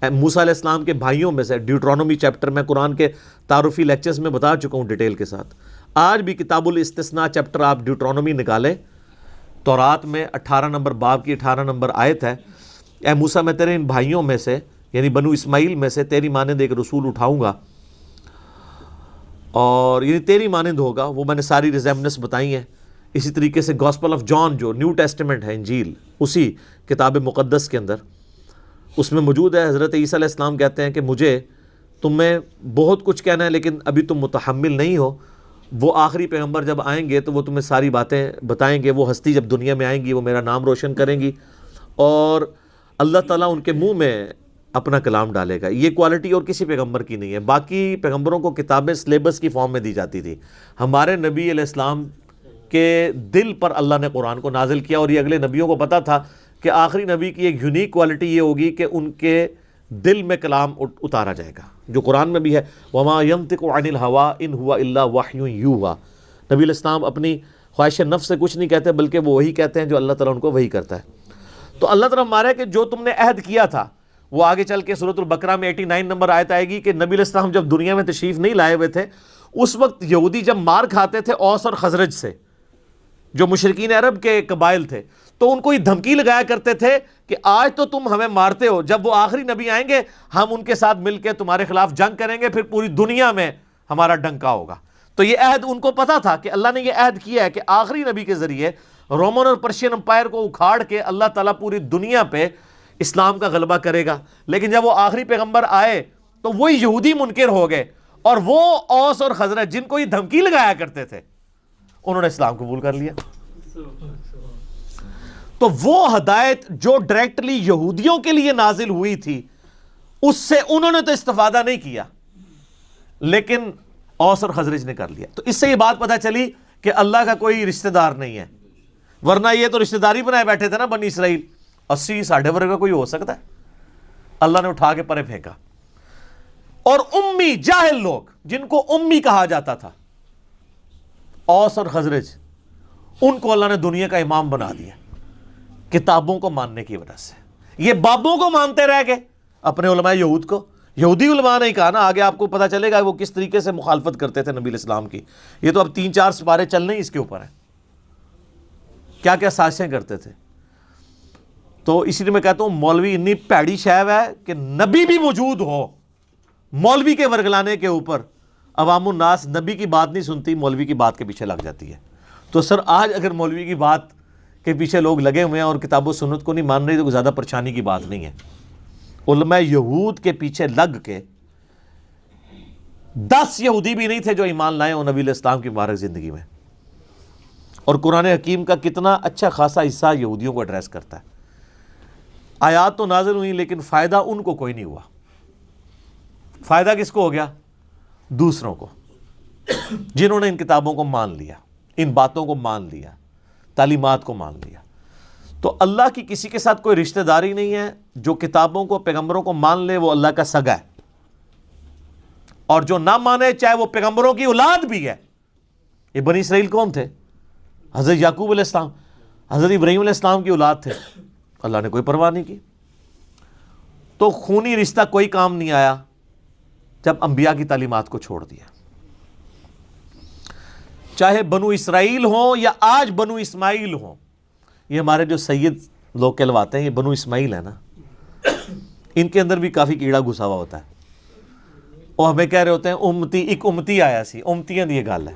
موسیٰ علیہ السلام کے بھائیوں میں سے۔ ڈیوٹرانومی چیپٹر میں قرآن کے تعارفی لیکچرز میں بتا چکا ہوں ڈیٹیل کے ساتھ۔ آج بھی کتاب الاستثناء چیپٹر آپ ڈیوٹرانومی نکالیں، تورات میں 18 نمبر باب کی 18 نمبر آیت ہے، اے موسیٰ میں تیرے ان بھائیوں میں سے یعنی بنو اسماعیل میں سے تیری مانند ایک رسول اٹھاؤں گا، اور یعنی تیری مانند ہوگا۔ وہ میں نے ساری ریزیمنس بتائی ہیں۔ اسی طریقے سے گاسپل آف جان جو نیو ٹیسٹمنٹ ہے، انجیل، اسی کتاب مقدس کے اندر اس میں موجود ہے۔ حضرت عیسیٰ علیہ السلام کہتے ہیں کہ مجھے تمہیں بہت کچھ کہنا ہے لیکن ابھی تم متحمل نہیں ہو، وہ آخری پیغمبر جب آئیں گے تو وہ تمہیں ساری باتیں بتائیں گے، وہ ہستی جب دنیا میں آئیں گی وہ میرا نام روشن کریں گی اور اللہ تعالیٰ ان کے منہ میں اپنا کلام ڈالے گا۔ یہ کوالٹی اور کسی پیغمبر کی نہیں ہے۔ باقی پیغمبروں کو کتابیں سلیبس کی فارم میں دی جاتی تھی، ہمارے نبی علیہ السلام کے دل پر اللہ نے قرآن کو نازل کیا، اور یہ اگلے نبیوں کو پتا تھا کہ آخری نبی کی ایک یونیک کوالٹی یہ ہوگی کہ ان کے دل میں کلام اتارا جائے گا، جو قرآن میں بھی ہے، وَمَا يَنطِقُ عَنِ الْهَوَىٰ إِنْ هُوَ إِلَّا وَحْيٌ يُوحَىٰ۔ نبی علیہ السلام اپنی خواہش نفس سے کچھ نہیں کہتے بلکہ وہ وہی کہتے ہیں جو اللہ تعالیٰ ان کو وہی کرتا ہے۔ تو اللہ تعالیٰ ہمارا ہے کہ جو تم نے عہد کیا تھا، وہ آگے چل کے سورۃ البقرہ میں 89 نمبر آیت آئے گی کہ نبی علیہ السلام جب دنیا میں تشریف نہیں لائے ہوئے تھے، اس وقت یہودی جب مار کھاتے تھے اوس اور خزرج سے، جو مشرکین عرب کے قبائل تھے، تو ان کو یہ دھمکی لگایا کرتے تھے کہ آج تو تم ہمیں مارتے ہو، جب وہ آخری نبی آئیں گے ہم ان کے ساتھ مل کے تمہارے خلاف جنگ کریں گے، پھر پوری دنیا میں ہمارا ڈنکا ہوگا۔ تو یہ عہد ان کو پتا تھا کہ اللہ نے یہ عہد کیا ہے کہ آخری نبی کے ذریعے رومن اور پرشین امپائر کو اکھاڑ کے اللہ تعالیٰ پوری دنیا پہ اسلام کا غلبہ کرے گا۔ لیکن جب وہ آخری پیغمبر آئے تو وہی یہودی منکر ہو گئے، اور وہ اوس اور خزرج جن کو یہ دھمکی لگایا کرتے تھے انہوں نے اسلام قبول کر لیا۔ تو وہ ہدایت جو ڈائریکٹلی یہودیوں کے لیے نازل ہوئی تھی اس سے انہوں نے تو استفادہ نہیں کیا، لیکن اوس اور خزرج نے کر لیا۔ تو اس سے یہ بات پتہ چلی کہ اللہ کا کوئی رشتہ دار نہیں ہے، ورنہ یہ تو رشتہ داری بنائے بیٹھے تھے نا بنی اسرائیل، 80 ساڑھے ورگا کوئی ہو سکتا ہے؟ اللہ نے اٹھا کے پرے پھینکا۔ اور امی جاہل لوگ جن کو امی کہا جاتا تھا، اوس اور خزرج، ان کو اللہ نے دنیا کا امام بنا دیا کتابوں کو ماننے کی وجہ سے۔ یہ بابوں کو مانتے رہ گئے، اپنے علماء یہود کو، یہودی علماء نے کہا نا، آگے آپ کو پتہ چلے گا وہ کس طریقے سے مخالفت کرتے تھے نبی الاسلام کی۔ یہ تو اب 3-4 سپارے چلنے ہی اس کے اوپر ہیں، کیا کیا سازشیں کرتے تھے۔ تو اسی لیے میں کہتا ہوں مولوی اتنی پیڑی شیو ہے کہ نبی بھی موجود ہو، مولوی کے ورگلانے کے اوپر عوام الناس نبی کی بات نہیں سنتی، مولوی کی بات کے پیچھے لگ جاتی ہے۔ تو سر آج اگر مولوی کی بات کے پیچھے لوگ لگے ہوئے ہیں اور کتاب و سنت کو نہیں مان رہے تو کوئی زیادہ پریشانی کی بات نہیں ہے۔ علماء یہود کے پیچھے لگ کے 10 یہودی بھی نہیں تھے جو ایمان لائے ہوں نبی علیہ السلام کی مبارک زندگی میں۔ اور قرآن حکیم کا کتنا اچھا خاصا حصہ یہودیوں کو ایڈریس کرتا ہے۔ آیات تو نازل ہوئی لیکن فائدہ ان کو کوئی نہیں ہوا۔ فائدہ کس کو ہو گیا؟ دوسروں کو، جنہوں نے ان کتابوں کو مان لیا، ان باتوں کو مان لیا، تعلیمات کو مان لیا۔ تو اللہ کی کسی کے ساتھ کوئی رشتہ داری نہیں ہے، جو کتابوں کو پیغمبروں کو مان لے وہ اللہ کا سگا ہے، اور جو نہ مانے چاہے وہ پیغمبروں کی اولاد بھی ہے۔ یہ بنی اسرائیل کون تھے؟ حضرت یعقوب علیہ السلام، حضرت ابراہیم علیہ السلام کی اولاد تھے، اللہ نے کوئی پرواہ نہیں کی۔ تو خونی رشتہ کوئی کام نہیں آیا جب انبیاء کی تعلیمات کو چھوڑ دیا، چاہے بنو اسرائیل ہوں یا آج بنو اسماعیل ہوں۔ یہ ہمارے جو سید لوگ کہلواتے ہیں یہ بنو اسماعیل ہے نا، ان کے اندر بھی کافی کیڑا گھسا ہوا ہوتا ہے، اور ہمیں کہہ رہے ہوتے ہیں امتی، ایک امتی آیا سی، امتیاں دی یہ گل ہے،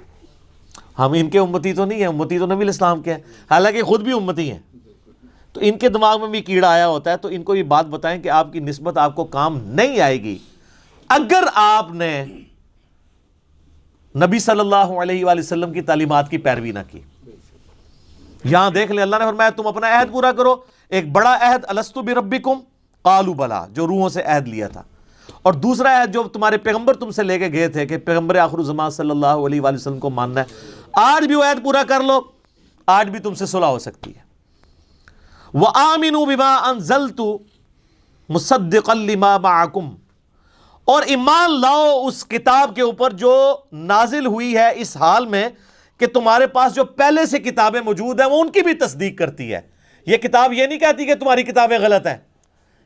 ہم ان کے امتی تو نہیں ہیں، امتی تو نبی علیہ السلام کے ہیں، حالانکہ خود بھی امتی ہیں۔ تو ان کے دماغ میں بھی کیڑا آیا ہوتا ہے، تو ان کو یہ بات بتائیں کہ آپ کی نسبت آپ کو کام نہیں آئے گی اگر آپ نے نبی صلی اللہ علیہ وآلہ وسلم کی تعلیمات کی پیروی نہ کی۔ یہاں دیکھ لیں اللہ نے فرمایا تم اپنا عہد پورا کرو، ایک بڑا عہد الستو بربکم قالوا بلا، جو روحوں سے عہد لیا تھا، اور دوسرا عہد جو تمہارے پیغمبر تم سے لے کے گئے تھے کہ پیغمبر آخر الزمان صلی اللہ علیہ وآلہ وسلم کو ماننا ہے، آج بھی وہ عہد پورا کر لو، آج بھی تم سے صلح ہو سکتی ہے۔ وآمنوا بما انزلت مصدقا لما معکم، اور ایمان لاؤ اس کتاب کے اوپر جو نازل ہوئی ہے اس حال میں کہ تمہارے پاس جو پہلے سے کتابیں موجود ہیں وہ ان کی بھی تصدیق کرتی ہے۔ یہ کتاب یہ نہیں کہتی کہ تمہاری کتابیں غلط ہیں،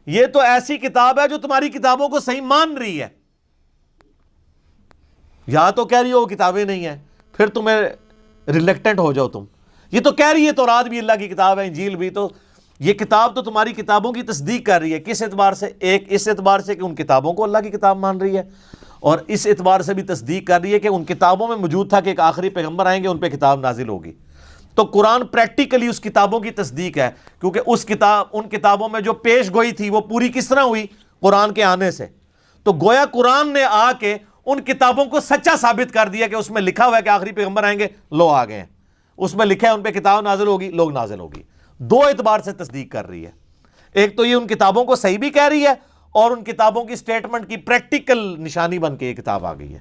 یہ تو ایسی کتاب ہے جو تمہاری کتابوں کو صحیح مان رہی ہے۔ یا تو کہہ رہی ہو وہ کتابیں نہیں ہیں، پھر تمہیں ریلیکٹنٹ ہو جاؤ تم۔ یہ تو کہہ رہی ہے تورات بھی اللہ کی کتاب ہے، انجیل بھی، تو یہ کتاب تو تمہاری کتابوں کی تصدیق کر رہی ہے۔ کس اعتبار سے؟ ایک اس اعتبار سے کہ ان کتابوں کو اللہ کی کتاب مان رہی ہے، اور اس اعتبار سے بھی تصدیق کر رہی ہے کہ ان کتابوں میں موجود تھا کہ ایک آخری پیغمبر آئیں گے، ان پہ کتاب نازل ہوگی۔ تو قرآن پریکٹیکلی اس کتابوں کی تصدیق ہے، کیونکہ ان کتابوں میں جو پیش گوئی تھی وہ پوری کس طرح ہوئی؟ قرآن کے آنے سے۔ تو گویا قرآن نے آ کے ان کتابوں کو سچا ثابت کر دیا کہ اس میں لکھا ہوا ہے کہ آخری پیغمبر آئیں گے، لو آ گئے ہیں، اس میں لکھا ہے ان پہ کتاب نازل ہوگی، لوگ نازل ہوگی۔ دو اعتبار سے تصدیق کر رہی ہے، ایک تو یہ ان کتابوں کو صحیح بھی کہہ رہی ہے، اور ان کتابوں کی سٹیٹمنٹ کی پریکٹیکل نشانی بن کے یہ کتاب آ گئی ہے۔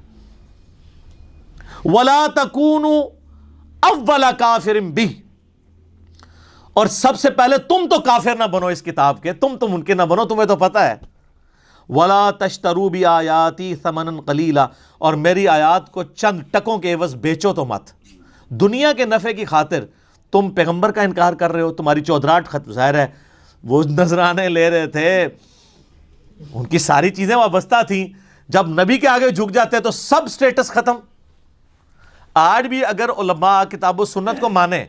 وَلَا تَكُونُوا أَوَّلَ كَافِرٍ بِهِ، اور سب سے پہلے تم تو کافر نہ بنو اس کتاب کے، تم تو منکر نہ بنو، تمہیں تو پتہ ہے۔ وَلَا تَشْتَرُوا بِآيَاتِي ثَمَنًا قَلِيلًا، اور میری آیات کو چند ٹکوں کے عوض بیچو تو مت۔ دنیا کے نفع کی خاطر تم پیغمبر کا انکار کر رہے ہو، تمہاری چودراہٹ ختم، ظاہر ہے وہ نذرانے لے رہے تھے، ان کی ساری چیزیں وابستہ تھیں، جب نبی کے آگے جھک جاتے تو سب سٹیٹس ختم۔ آج بھی اگر علماء کتاب و سنت کو مانے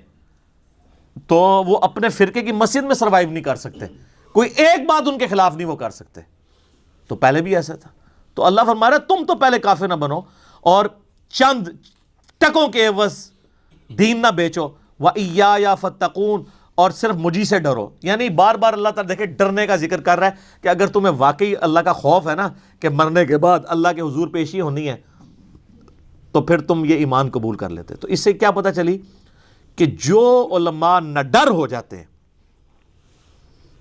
تو وہ اپنے فرقے کی مسجد میں سروائیو نہیں کر سکتے، کوئی ایک بات ان کے خلاف نہیں وہ کر سکتے، تو پہلے بھی ایسا تھا۔ تو اللہ فرما رہا ہے تم تو پہلے کافر نہ بنو اور چند ٹکوں کے عوض دین نہ بیچو، وَإِيَّايَ فَاتَّقُونَ، اور صرف مجھی سے ڈرو۔ یعنی بار بار اللہ تعالیٰ دیکھیں ڈرنے کا ذکر کر رہا ہے کہ اگر تمہیں واقعی اللہ کا خوف ہے نا کہ مرنے کے بعد اللہ کے حضور پیشی ہونی ہے، تو پھر تم یہ ایمان قبول کر لیتے۔ تو اس سے کیا پتہ چلی کہ جو علماء نہ ڈر ہو جاتے ہیں،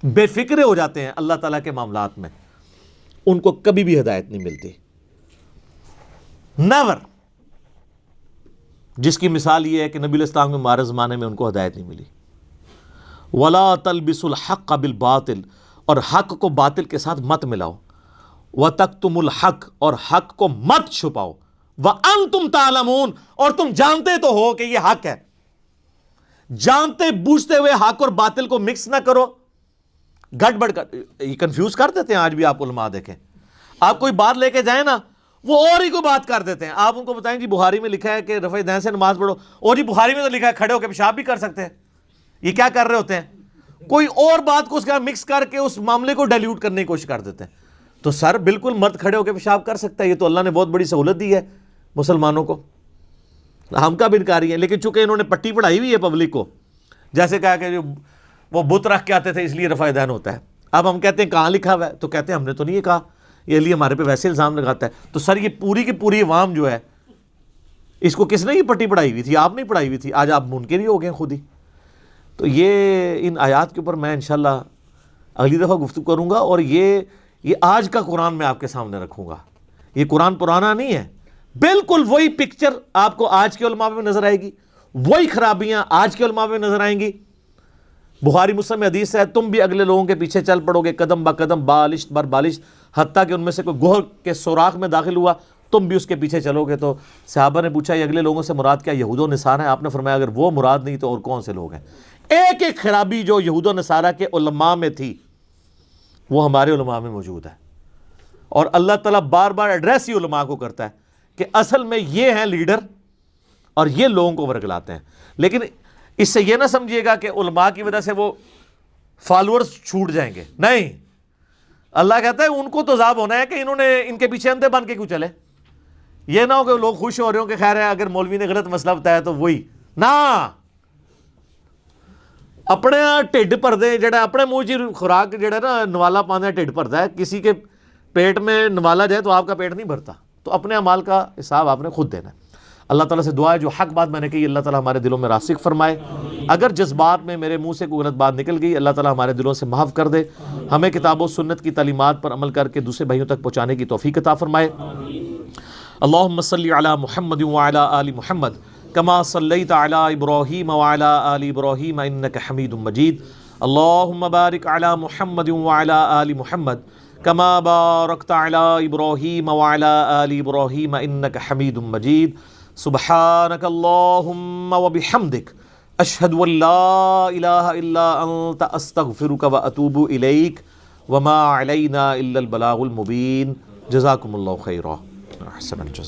بے فکرے ہو جاتے ہیں اللہ تعالیٰ کے معاملات میں، ان کو کبھی بھی ہدایت نہیں ملتی، نیور۔ جس کی مثال یہ ہے کہ نبی علیہ السلام کے مبارک زمانے میں ان کو ہدایت نہیں ملی۔ وَلَا تَلْبِسُوا الْحَقَّ بِالْبَاطِلِ، اور حق کو باطل کے ساتھ مت ملاؤ، وَتَكْتُمُوا الْحَقَّ، اور حق کو مت چھپاؤ، وَأَنْتُمْ تَعْلَمُونَ، اور تم جانتے تو ہو کہ یہ حق ہے. جانتے بوجھتے ہوئے حق اور باطل کو مکس نہ کرو، گڑبڑ کر. یہ کنفیوز کر دیتے ہیں آج بھی. آپ علماء دیکھیں، آپ کوئی بات لے کے جائیں نا، وہ اور ہی کو بات کر دیتے ہیں. آپ ان کو بتائیں جی بخاری میں لکھا ہے کہ رفع دین سے نماز پڑھو، اور جی بخاری میں تو لکھا ہے کھڑے ہو کے پیشاب بھی کر سکتے ہیں. یہ کیا کر رہے ہوتے ہیں؟ کوئی اور بات کو اس کا مکس کر کے اس معاملے کو ڈائلیوٹ کرنے کی کوشش کر دیتے ہیں. تو سر بالکل مرد کھڑے ہو کے پیشاب کر سکتا ہے، یہ تو اللہ نے بہت بڑی سہولت دی ہے مسلمانوں کو. ہم کا بھی انکاری ہے، لیکن چونکہ انہوں نے پٹی پڑھائی ہوئی ہے پبلک کو، جیسے کہا کہ جو وہ بت رکھ کے آتے تھے اس لیے رفع دین ہوتا ہے. اب ہم کہتے ہیں کہاں لکھا ہوا ہے، تو کہتے ہیں ہم نے تو نہیں یہ کہا، یہ علی ہمارے پہ ویسے الزام لگاتا ہے. تو سر یہ پوری کی پوری عوام جو ہے، اس کو کس نے یہ پٹی پڑھائی ہوئی تھی؟ آپ نہیں پڑھائی ہوئی تھی. آج آپ منکر ہی ہو گئے خود ہی. تو یہ ان آیات کے اوپر میں انشاءاللہ اگلی دفعہ گفتگو کروں گا، اور یہ آج کا قرآن میں آپ کے سامنے رکھوں گا. یہ قرآن پرانا نہیں ہے، بالکل وہی پکچر آپ کو آج کے علماء میں نظر آئے گی، وہی خرابیاں آج کے علماء میں نظر آئیں گی. بخاری مسلم میں حدیث ہے، تم بھی اگلے لوگوں کے پیچھے چل پڑو گے قدم با قدم، بالشت بر بالشت، حتیٰ کہ ان میں سے کوئی گوہر کے سوراخ میں داخل ہوا تم بھی اس کے پیچھے چلو گے. تو صحابہ نے پوچھا یہ اگلے لوگوں سے مراد کیا یہود و نصارہ ہیں؟ آپ نے فرمایا اگر وہ مراد نہیں تو اور کون سے لوگ ہیں؟ ایک ایک خرابی جو یہود و نصارہ کے علماء میں تھی وہ ہمارے علماء میں موجود ہے. اور اللہ تعالیٰ بار بار ایڈریس ہی علماء کو کرتا ہے کہ اصل میں یہ ہیں لیڈر اور یہ لوگوں کو ورگلاتے ہیں. لیکن اس سے یہ نہ سمجھیے گا کہ علماء کی وجہ سے وہ فالورز چھوٹ جائیں گے، نہیں. اللہ کہتا ہے ان کو تو عذاب ہونا ہے کہ انہوں نے ان کے پیچھے اندھے بن کے کیوں چلے. یہ نہ ہو کہ لوگ خوش ہو رہے ہوں کہ خیر ہے اگر مولوی نے غلط مسئلہ بتایا تو وہی نہ. اپنے ٹھڈ بھردے جڑا اپنے منہ چ خوراک جڑا نا نوالا پانا ٹھڈ بھرتا ہے، کسی کے پیٹ میں نوالا جائے تو آپ کا پیٹ نہیں بھرتا. تو اپنے اعمال کا حساب آپ نے خود دینا ہے. اللہ تعالیٰ سے دعا ہے جو حق بات میں نے کہی اللہ تعالیٰ ہمارے دلوں میں راسخ فرمائے. اگر جذبات میں میرے منہ سے کوئی غلط بات نکل گئی اللہ تعالیٰ ہمارے دلوں سے معاف کر دے. ہمیں کتاب و سنت کی تعلیمات پر عمل کر کے دوسرے بھائیوں تک پہنچانے کی توفیق عطا فرمائے. اللہم صلی علی محمد وعلی آل محمد کما صلیت علی ابراہیم وعلی آل ابراہیم انک حمید مجید. اللہم بارک علی محمد وعلی آل محمد کما بارکت علی ابراہیم وعلی آل ابراہیم انک حمید مجید. سبحانک اللہم وبحمدک اشہد ان لا الہ الا انت استغفرک واتوب الیک وما علینا الا البلاغ المبین. جزاکم اللہ خیرا. احسن الجزاء.